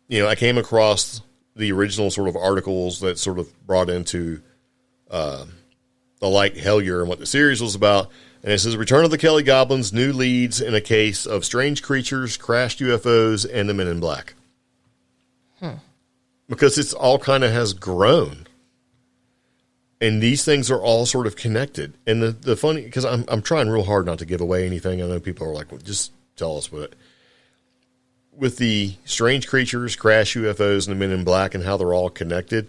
S1: you know, I came across the original sort of articles that sort of brought into the light Hellier and what the series was about. And it says, Return of the Kelly Goblins, new leads in a case of strange creatures, crashed UFOs, and the Men in Black. Because it's all kind of has grown. And these things are all sort of connected. And the funny, because I'm trying real hard not to give away anything. I know people are like, well, just tell us what. With the strange creatures, crash UFOs, and the Men in Black and how they're all connected,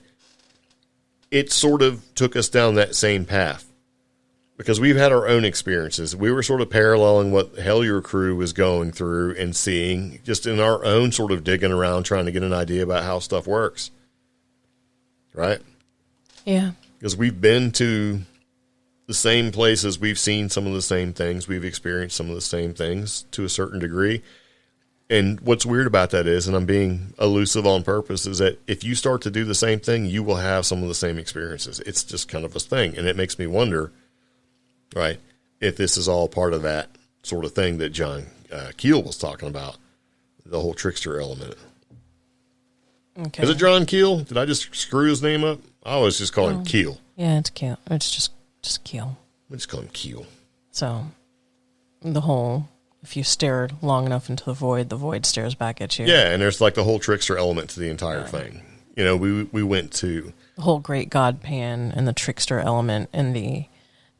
S1: it sort of took us down that same path. Because we've had our own experiences. We were sort of paralleling what the Hellier crew was going through and seeing, just in our own sort of digging around, trying to get an idea about how stuff works. Right?
S2: Yeah.
S1: Because we've been to the same places. We've seen some of the same things. We've experienced some of the same things to a certain degree. And what's weird about that is, and I'm being elusive on purpose, is that if you start to do the same thing, you will have some of the same experiences. It's just kind of a thing. And it makes me wonder, right, if this is all part of that sort of thing that John Keel was talking about, the whole trickster element.
S2: Okay.
S1: Is it John Keel? Did I just screw his name up? I always just call him Keel.
S2: Yeah, it's Keel. It's just Keel.
S1: We just call him Keel.
S2: So, the whole, if you stare long enough into the void stares back at you.
S1: Yeah, and there's like the whole trickster element to the entire thing. You know, we went to
S2: the whole great god pan and the trickster element and the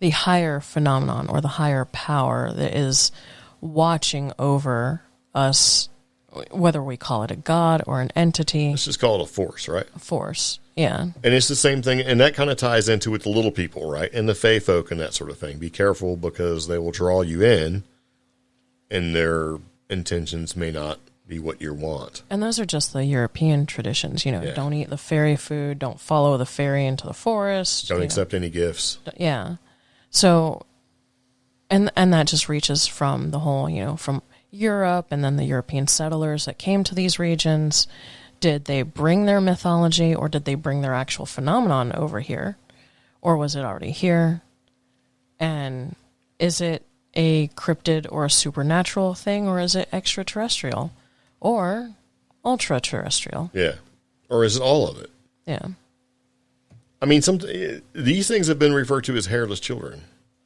S2: higher phenomenon or the higher power that is watching over us, whether we call it a god or an entity.
S1: Let's just call it a force, right?
S2: A force, yeah.
S1: And it's the same thing, and that kind of ties into with the little people, right? And the fae folk and that sort of thing. Be careful because they will draw you in, and their intentions may not be what you want.
S2: And those are just the European traditions, you know, Don't eat the fairy food, don't follow the fairy into the forest.
S1: Don't accept any gifts.
S2: Yeah. So, and that just reaches from the whole, you know, from Europe and then the European settlers that came to these regions. Did they bring their mythology or did they bring their actual phenomenon over here? Or was it already here? And is it a cryptid or a supernatural thing, or is it extraterrestrial or ultra-terrestrial?
S1: Yeah. Or is it all of it?
S2: Yeah.
S1: I mean, these things have been referred to as hairless children.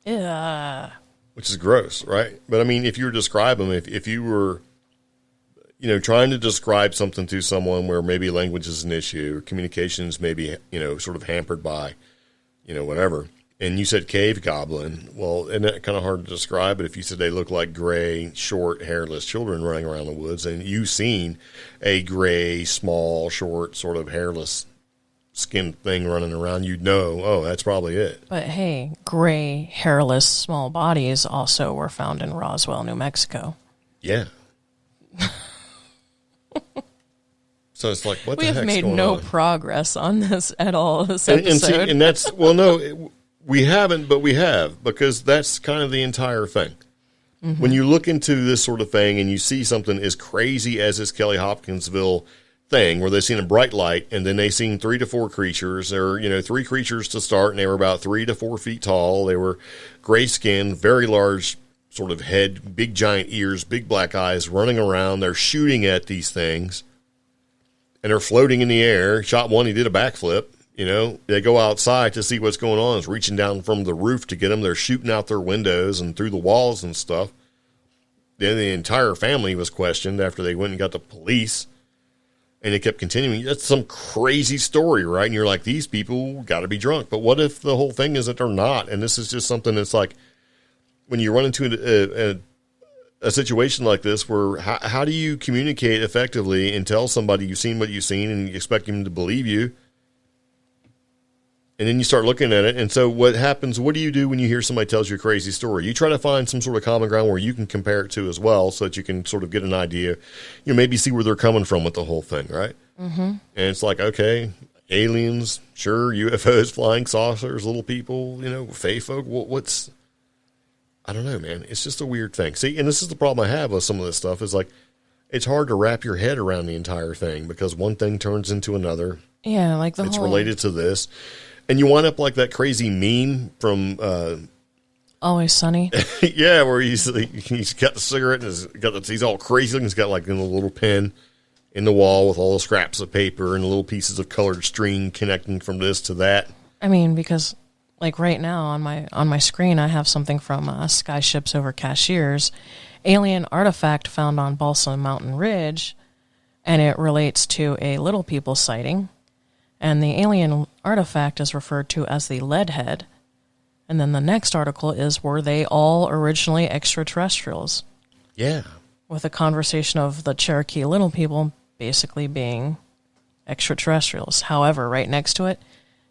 S2: Yeah.
S1: Which is gross, right? But I mean, if you were to describe them, if you were, you know, trying to describe something to someone where maybe language is an issue or communications maybe, you know, sort of hampered by, you know, whatever, and you said cave goblin, well, isn't that kind of hard to describe? But if you said they look like gray, short, hairless children running around the woods, and you've seen a gray, small, short, sort of hairless skin thing running around, you'd know, oh, that's probably it.
S2: But hey, gray, hairless, small bodies also were found in Roswell, New Mexico.
S1: Yeah. So it's like, what the heck's going on?
S2: We have made no progress on this at all this episode.
S1: And that's, well, no, we haven't, but we have, because that's kind of the entire thing. Mm-hmm. When you look into this sort of thing and you see something as crazy as this Kelly-Hopkinsville thing, where they've seen a bright light and then they've seen 3 to 4 creatures. There were, you know, 3 creatures to start, and they were about 3 to 4 feet tall. They were gray skinned, very large sort of head, big giant ears, big black eyes, running around. They're shooting at these things, and they're floating in the air. Shot one, he did a backflip. You know, they go outside to see what's going on. It's reaching down from the roof to get them. They're shooting out their windows and through the walls and stuff. Then the entire family was questioned after they went and got the police. And it kept continuing. That's some crazy story, right? And you're like, these people got to be drunk. But what if the whole thing is that they're not? And this is just something that's like, when you run into a situation like this, where how do you communicate effectively and tell somebody you've seen what you've seen and you expect them to believe you? And then you start looking at it. And so what happens, what do you do when you hear somebody tells you a crazy story? You try to find some sort of common ground where you can compare it to as well so that you can sort of get an idea, maybe see where they're coming from with the whole thing, right? Mm-hmm. And it's like, okay, aliens, sure, UFOs, flying saucers, little people, fae folk, what's, I don't know, man. It's just a weird thing. See, and this is the problem I have with some of this stuff is like, it's hard to wrap your head around the entire thing because one thing turns into another.
S2: Yeah, like
S1: it's related to this. And you wind up like that crazy meme from
S2: Always Sunny.
S1: Yeah, where he's got the cigarette and he's all crazy looking. He's got like a little pen in the wall with all the scraps of paper and little pieces of colored string connecting from this to that.
S2: I mean, because like right now on my screen, I have something from Skyships Over Cashiers, alien artifact found on Balsam Mountain Ridge, and it relates to a Little People sighting. And the alien artifact is referred to as the Leadhead. And then the next article is, were they all originally extraterrestrials?
S1: Yeah.
S2: With a conversation of the Cherokee Little People basically being extraterrestrials. However, right next to it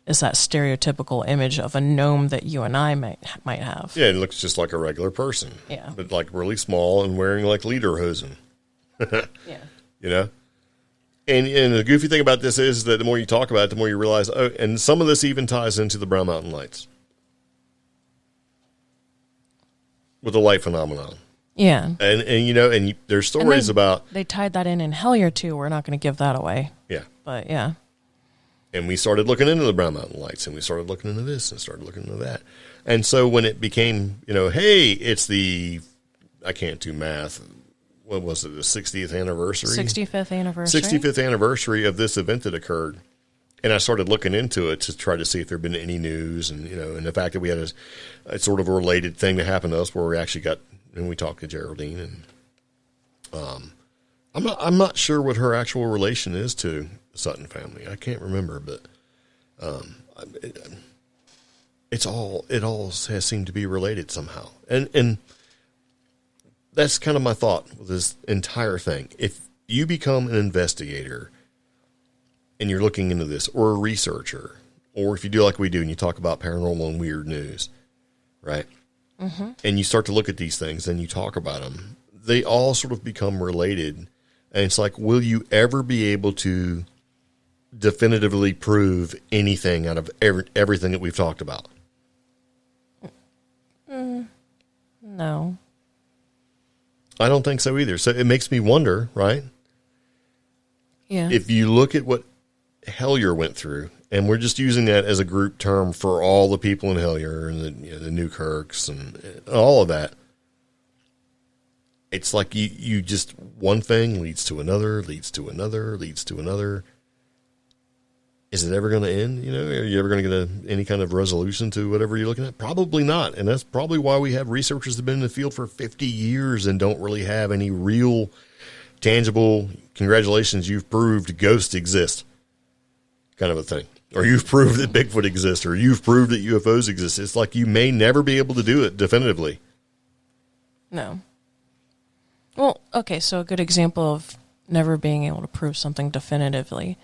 S2: is that stereotypical image of a gnome that you and I might have.
S1: Yeah, it looks just like a regular person.
S2: Yeah.
S1: But like really small and wearing like lederhosen.
S2: Yeah.
S1: And the goofy thing about this is that the more you talk about it, the more you realize, and some of this even ties into the Brown Mountain Lights. With the light phenomenon.
S2: Yeah.
S1: And there's stories about...
S2: They tied that in Hellier, too. We're not going to give that away.
S1: Yeah.
S2: But, yeah.
S1: And we started looking into the Brown Mountain Lights, and we started looking into this, and started looking into that. And so when it became, hey, it's the... I can't do math. What was it, the 60th anniversary?
S2: 65th anniversary.
S1: 65th anniversary of this event that occurred. And I started looking into it to try to see if there had been any news and, and the fact that we had a sort of a related thing that happened to us where we actually got, and we talked to Geraldine and, I'm not sure what her actual relation is to the Sutton family. I can't remember, but, it all has seemed to be related somehow. And that's kind of my thought with this entire thing. If you become an investigator and you're looking into this, or a researcher, or if you do like we do and you talk about paranormal and weird news, right? Mm-hmm. And you start to look at these things and you talk about them, they all sort of become related. And it's like, will you ever be able to definitively prove anything out of everything that we've talked about?
S2: No.
S1: I don't think so either. So it makes me wonder, right?
S2: Yeah.
S1: If you look at what Hellier went through, and we're just using that as a group term for all the people in Hellier and the Newkirks and all of that. It's like you just, one thing leads to another, leads to another, leads to another. Is it ever going to end? Are you ever going to get any kind of resolution to whatever you're looking at? Probably not. And that's probably why we have researchers that have been in the field for 50 years and don't really have any real tangible, congratulations, you've proved ghosts exist kind of a thing. Or you've proved that Bigfoot exists, or you've proved that UFOs exist. It's like you may never be able to do it definitively.
S2: No. Well, okay, so a good example of never being able to prove something definitively.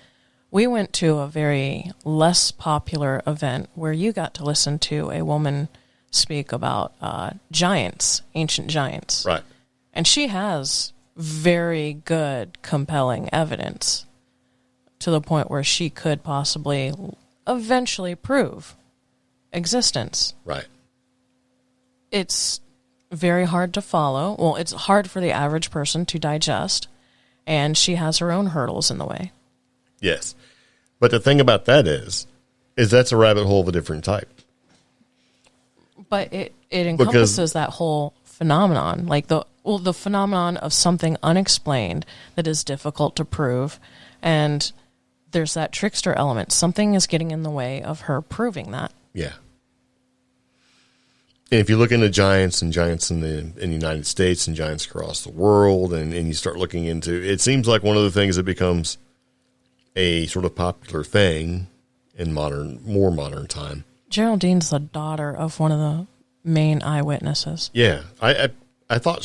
S2: We went to a very less popular event where you got to listen to a woman speak about giants, ancient giants.
S1: Right.
S2: And she has very good, compelling evidence to the point where she could possibly eventually prove existence.
S1: Right.
S2: It's very hard to follow. Well, it's hard for the average person to digest, and she has her own hurdles in the way.
S1: Yes. But the thing about that is that's a rabbit hole of a different type.
S2: But it encompasses that whole phenomenon, like the phenomenon of something unexplained that is difficult to prove, and there's that trickster element. Something is getting in the way of her proving that.
S1: Yeah. And if you look into giants and giants in the United States and giants across the world, and you start looking into, it seems like one of the things that becomes a sort of popular thing in more modern time.
S2: Geraldine's the daughter of one of the main eyewitnesses.
S1: Yeah. I thought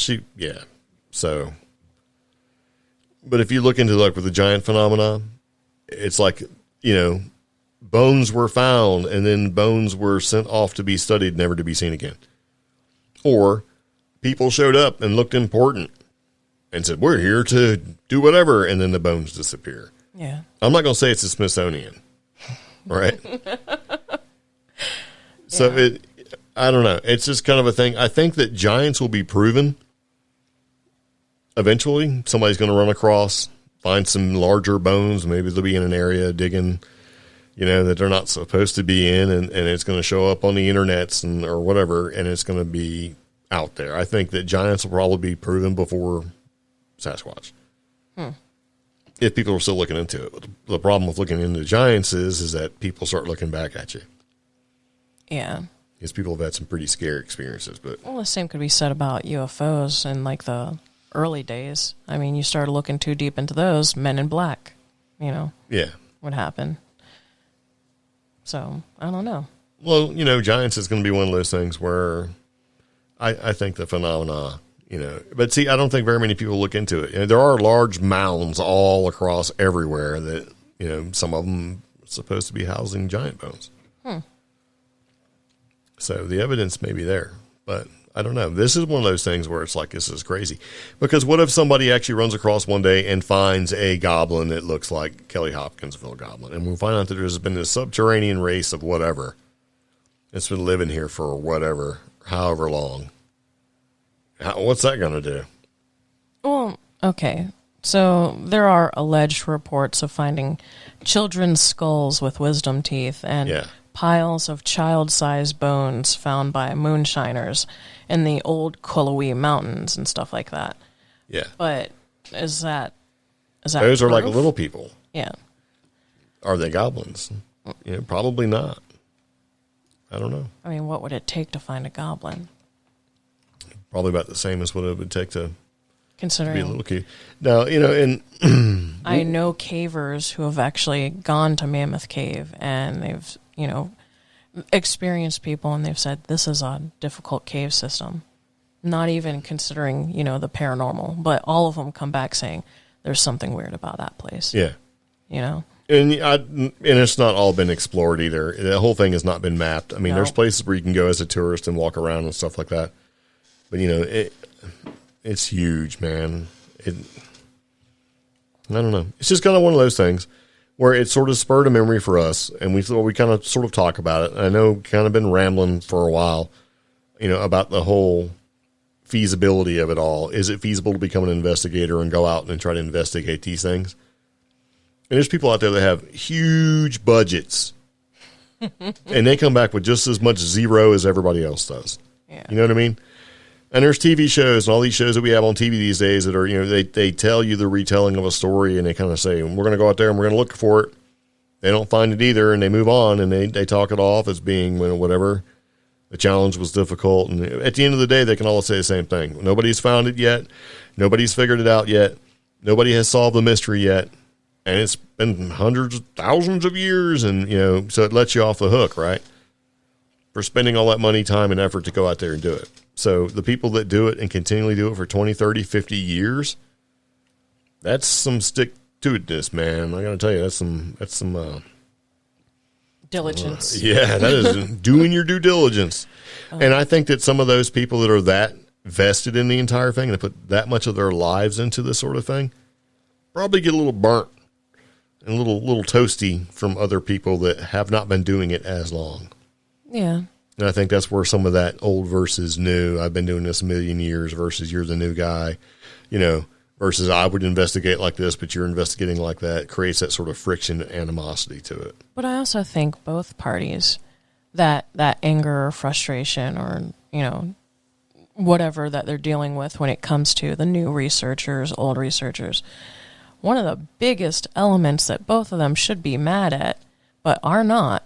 S1: so. But if you look into like with the giant phenomenon, it's like, bones were found and then bones were sent off to be studied, never to be seen again. Or people showed up and looked important and said, we're here to do whatever, and then the bones disappear.
S2: Yeah.
S1: I'm not going to say it's the Smithsonian, right? So I don't know. It's just kind of a thing. I think that giants will be proven eventually. Somebody's going to run across, find some larger bones. Maybe they'll be in an area digging, that they're not supposed to be in, and it's going to show up on the internets or whatever, and it's going to be out there. I think that giants will probably be proven before Sasquatch. If people are still looking into it. But the problem with looking into giants is that people start looking back at you.
S2: Yeah.
S1: Because people have had some pretty scary experiences. But
S2: the same could be said about UFOs in like the early days. I mean, you started looking too deep into those, Men in Black,
S1: yeah,
S2: what happened. So, I don't know.
S1: Well, giants is going to be one of those things where I think the phenomena, but see, I don't think very many people look into it. There are large mounds all across everywhere that, some of them are supposed to be housing giant bones. So the evidence may be there, but I don't know. This is one of those things where it's like, this is crazy. Because what if somebody actually runs across one day and finds a goblin that looks like Kelly-Hopkinsville Goblin? And we find out that there's been this subterranean race of whatever that's been living here for however long. What's that going to do?
S2: Well, okay. So there are alleged reports of finding children's skulls with wisdom teeth and piles of child-sized bones found by moonshiners in the old Kolowi Mountains and stuff like that.
S1: Yeah.
S2: But is that
S1: those
S2: proof?
S1: are like little people.
S2: Yeah.
S1: Are they goblins? Probably not. I don't know.
S2: I mean, what would it take to find a goblin?
S1: Probably about the same as what it would take to be a little kid. Now, and
S2: I know cavers who have actually gone to Mammoth Cave, and they've, experienced people, and they've said this is a difficult cave system. Not even considering, the paranormal, but all of them come back saying there's something weird about that place.
S1: Yeah. And it's not all been explored either. The whole thing has not been mapped. I mean, there's places where you can go as a tourist and walk around and stuff like that. But, it's huge, man. I don't know. It's just kind of one of those things where it sort of spurred a memory for us, and we kind of sort of talk about it. I know kind of been rambling for a while, about the whole feasibility of it all. Is it feasible to become an investigator and go out and try to investigate these things? And there's people out there that have huge budgets, and they come back with just as much zero as everybody else does.
S2: Yeah.
S1: You know what I mean? And there's TV shows and all these shows that we have on TV these days that are, they tell you the retelling of a story, and they kind of say, we're going to go out there and we're going to look for it. They don't find it either, and they move on, and they talk it off as being whatever. The challenge was difficult. And at the end of the day, they can all say the same thing. Nobody's found it yet. Nobody's figured it out yet. Nobody has solved the mystery yet. And it's been hundreds of thousands of years, and, so it lets you off the hook, right? For spending all that money, time, and effort to go out there and do it. So the people that do it and continually do it for 20, 30, 50 years, that's some stick-to-itness, man. I got to tell you, that's some
S2: diligence.
S1: Yeah, that is doing your due diligence. And I think that some of those people that are that vested in the entire thing and put that much of their lives into this sort of thing probably get a little burnt and a little toasty from other people that have not been doing it as long.
S2: Yeah.
S1: And I think that's where some of that old versus new, I've been doing this a million years versus you're the new guy, versus I would investigate like this, but you're investigating like that, creates that sort of friction and animosity to it.
S2: But I also think both parties, that anger or frustration or, whatever that they're dealing with when it comes to the new researchers, old researchers, one of the biggest elements that both of them should be mad at, but are not,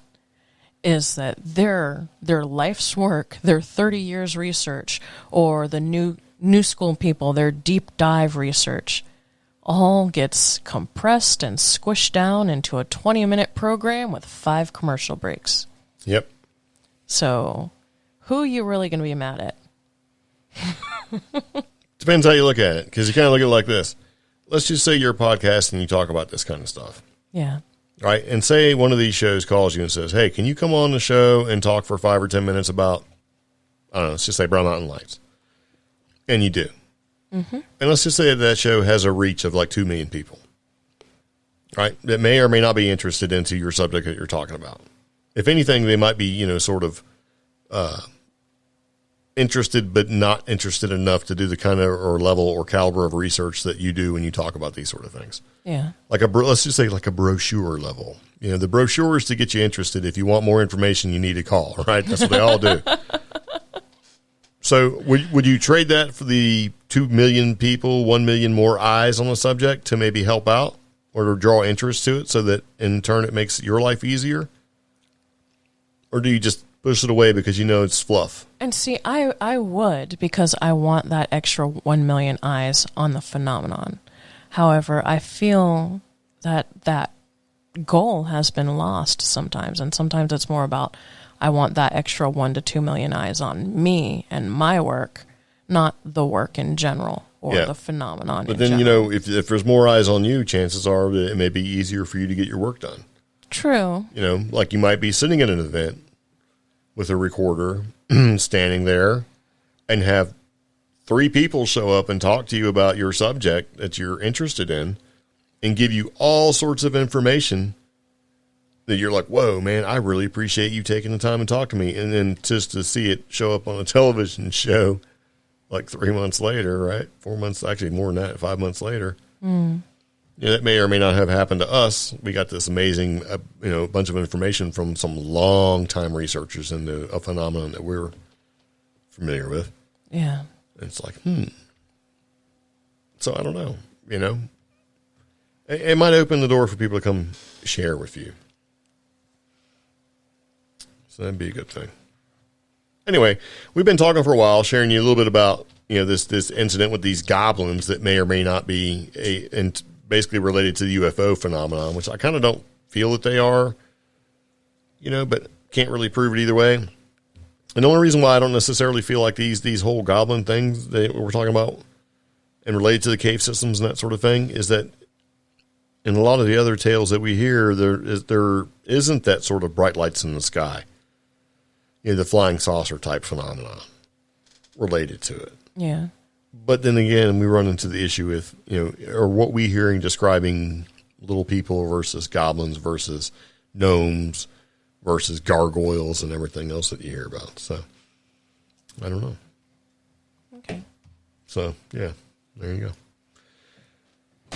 S2: is that their life's work, their 30 years research, or the new school people, their deep dive research, all gets compressed and squished down into a 20-minute program with 5 commercial breaks.
S1: Yep.
S2: So, who are you really going to be mad at?
S1: Depends how you look at it, because you kind of look at it like this. Let's just say you're a podcast and you talk about this kind of stuff.
S2: Yeah.
S1: right? And say one of these shows calls you and says, hey, can you come on the show and talk for 5 or 10 minutes about, I don't know, let's just say Brown Mountain Lights. And you do. Mm-hmm. And let's just say that show has a reach of like 2 million people, right? That may or may not be interested into your subject that you're talking about. If anything, they might be, sort of interested, but not interested enough to do the kind of or level or caliber of research that you do when you talk about these sort of things.
S2: Yeah.
S1: Let's just say like a brochure level. The brochure is to get you interested. If you want more information, you need a call, right? That's what they all do. So would you trade that for the 2 million people, 1 million more eyes on the subject to maybe help out or to draw interest to it so that in turn it makes your life easier? Or do you just push it away because it's fluff?
S2: And see, I would, because I want that extra 1 million eyes on the phenomenon. However, I feel that goal has been lost sometimes, and sometimes it's more about I want that extra 1 to 2 million eyes on me and my work, not the work in general or the phenomenon.
S1: But then, if there's more eyes on you, chances are that it may be easier for you to get your work done.
S2: True.
S1: Like you might be sitting at an event with a recorder standing there and have 3 people show up and talk to you about your subject that you're interested in and give you all sorts of information that you're like, whoa, man, I really appreciate you taking the time and talk to me. And then just to see it show up on a television show like 3 months later, right? 4 months, actually more than that, 5 months later. That may or may not have happened to us. We got this amazing, bunch of information from some long-time researchers into a phenomenon that we're familiar with.
S2: Yeah.
S1: And it's like, So I don't know, It might open the door for people to come share with you. So that'd be a good thing. Anyway, we've been talking for a while, sharing you a little bit about, this incident with these goblins that may or may not be basically related to the UFO phenomenon, which I kind of don't feel that they are, but can't really prove it either way. And the only reason why I don't necessarily feel like these whole goblin things that we're talking about and related to the cave systems and that sort of thing is that in a lot of the other tales that we hear, there isn't that sort of bright lights in the sky, the flying saucer type phenomenon related to it.
S2: Yeah.
S1: But then again, we run into the issue with, or what we hearing describing little people versus goblins versus gnomes versus gargoyles and everything else that you hear about. So, I don't know.
S2: Okay.
S1: So, yeah, there you go.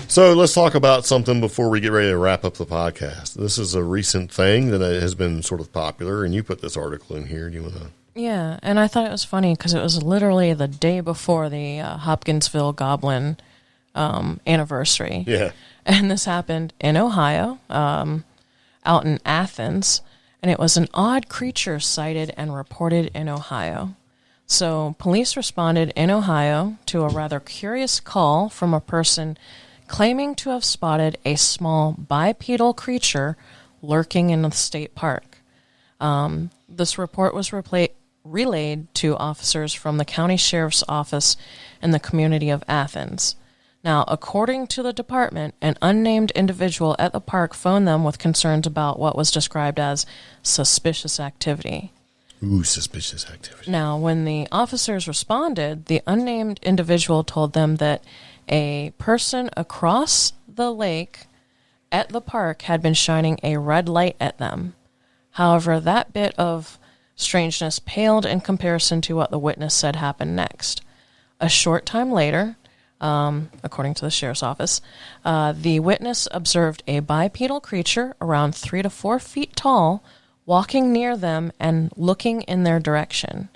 S1: So, let's talk about something before we get ready to wrap up the podcast. This is a recent thing that has been sort of popular, and you put this article in here. Do you want to...
S2: Yeah, and I thought it was funny because it was literally the day before the Hopkinsville Goblin anniversary.
S1: Yeah.
S2: And this happened in Ohio, out in Athens, and it was an odd creature sighted and reported in Ohio. So police responded in Ohio to a rather curious call from a person claiming to have spotted a small bipedal creature lurking in the state park. This report was relayed to officers from the county sheriff's office in the community of Athens. Now, according to the department, an unnamed individual at the park phoned them with concerns about what was described as suspicious activity.
S1: Ooh, suspicious activity.
S2: Now, when the officers responded, the unnamed individual told them that a person across the lake at the park had been shining a red light at them. However, that bit of strangeness paled in comparison to what the witness said happened next. A short time later, according to the sheriff's office, the witness observed a bipedal creature around 3 to 4 feet tall walking near them and looking in their direction.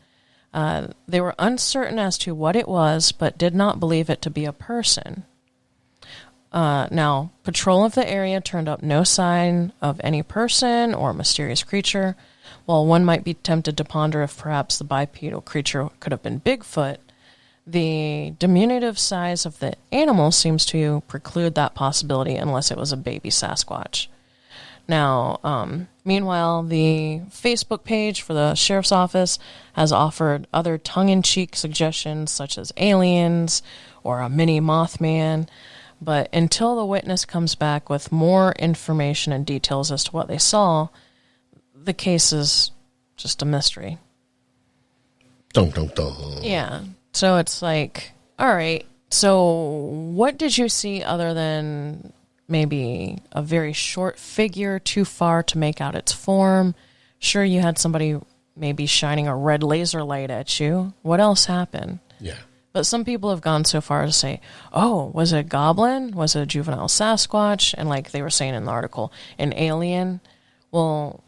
S2: They were uncertain as to what it was, but did not believe it to be a person. Now, patrol of the area turned up no sign of any person or mysterious creature. While one might be tempted to ponder if perhaps the bipedal creature could have been Bigfoot, the diminutive size of the animal seems to preclude that possibility unless it was a baby Sasquatch. Now, meanwhile, the Facebook page for the sheriff's office has offered other tongue-in-cheek suggestions such as aliens or a mini Mothman. But until the witness comes back with more information and details as to what they saw, the case is just a mystery.
S1: Dun, dun, dun.
S2: Yeah. So it's like, all right, so what did you see other than maybe a very short figure too far to make out its form? Sure, you had somebody maybe shining a red laser light at you. What else happened?
S1: Yeah.
S2: But some people have gone so far as to say, oh, was it a goblin? Was it a juvenile Sasquatch? And like they were saying in the article, an alien? Well,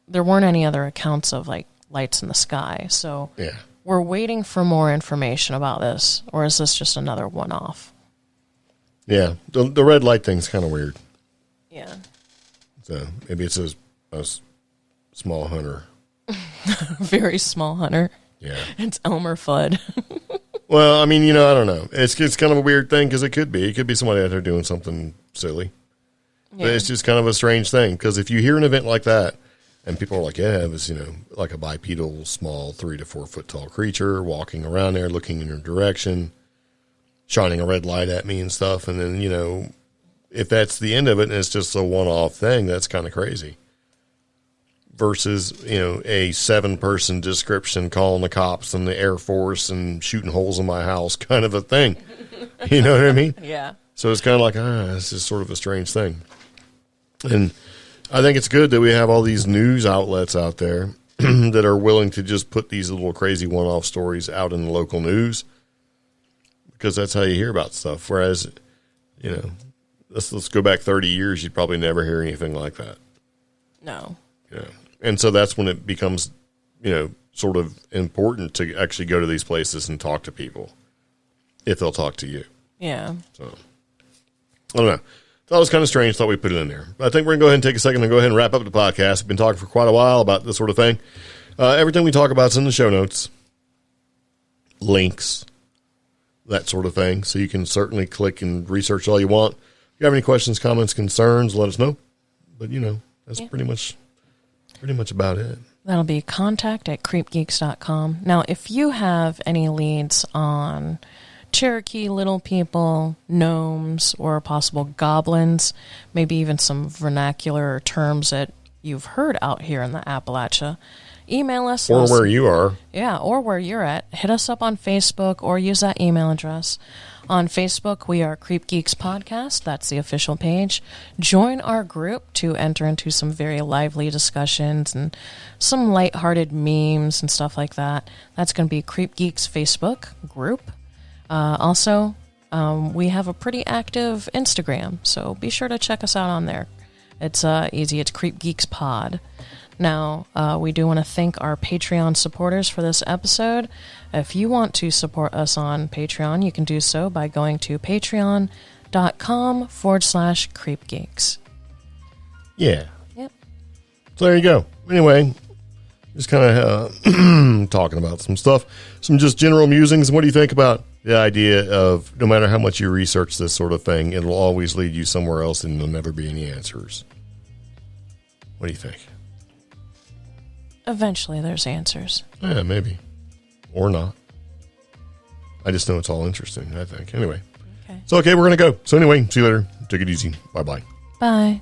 S2: there weren't any other accounts of like lights in the sky. So
S1: Yeah.
S2: we're waiting for more information about this. Or is this just another one-off?
S1: Yeah. The red light thing's kind of weird.
S2: Yeah.
S1: So maybe it's a small hunter.
S2: Very small hunter.
S1: Yeah.
S2: It's Elmer Fudd.
S1: Well, I mean, I don't know. It's kind of a weird thing because it could be somebody out there doing something silly.
S2: Yeah.
S1: But it's just kind of a strange thing because if you hear an event like that and people are like, yeah, it was, like a bipedal, small 3 to 4 foot tall creature walking around there, looking in your direction, shining a red light at me and stuff. And then, if that's the end of it and it's just a one-off thing, that's kind of crazy. Versus, a 7-person description calling the cops and the Air Force and shooting holes in my house kind of a thing. You know what I mean?
S2: Yeah.
S1: So it's kind of like, this is sort of a strange thing. And I think it's good that we have all these news outlets out there that are willing to just put these little crazy one-off stories out in the local news because that's how you hear about stuff. Whereas, let's go back 30 years, you'd probably never hear anything like that.
S2: No.
S1: Yeah. And so that's when it becomes, sort of important to actually go to these places and talk to people if they'll talk to you.
S2: Yeah.
S1: So, I don't know. Thought it was kind of strange. Thought we'd put it in there. But I think we're going to go ahead and take a second and go ahead and wrap up the podcast. We've been talking for quite a while about this sort of thing. Everything we talk about is in the show notes. Links. That sort of thing. So you can certainly click and research all you want. If you have any questions, comments, concerns, let us know. But, that's pretty much about it.
S2: That'll be contact@creepgeeks.com. Now, if you have any leads on Cherokee little people, gnomes, or possible goblins, maybe even some vernacular terms that you've heard out here in the Appalachia, email us.
S1: Or where you are.
S2: Yeah, or where you're at. Hit us up on Facebook or use that email address. On Facebook, we are CreepGeeks Podcast. That's the official page. Join our group to enter into some very lively discussions and some lighthearted memes and stuff like that. That's going to be CreepGeeks Facebook group. Also, we have a pretty active Instagram, so be sure to check us out on there. It's easy. It's CreepGeeks Pod. Now, we do want to thank our Patreon supporters for this episode. If you want to support us on Patreon, you can do so by going to patreon.com/CreepGeeks.
S1: Yeah.
S2: Yep.
S1: So there you go. Anyway, just kind of talking about some stuff, some just general musings. What do you think about the idea of no matter how much you research this sort of thing, it'll always lead you somewhere else and there'll never be any answers? What do you think?
S2: Eventually there's answers.
S1: Yeah, maybe. Or not. I just know it's all interesting, I think. Anyway.
S2: Okay.
S1: So, okay, we're going to go. So anyway, see you later. Take it easy. Bye-bye.
S2: Bye.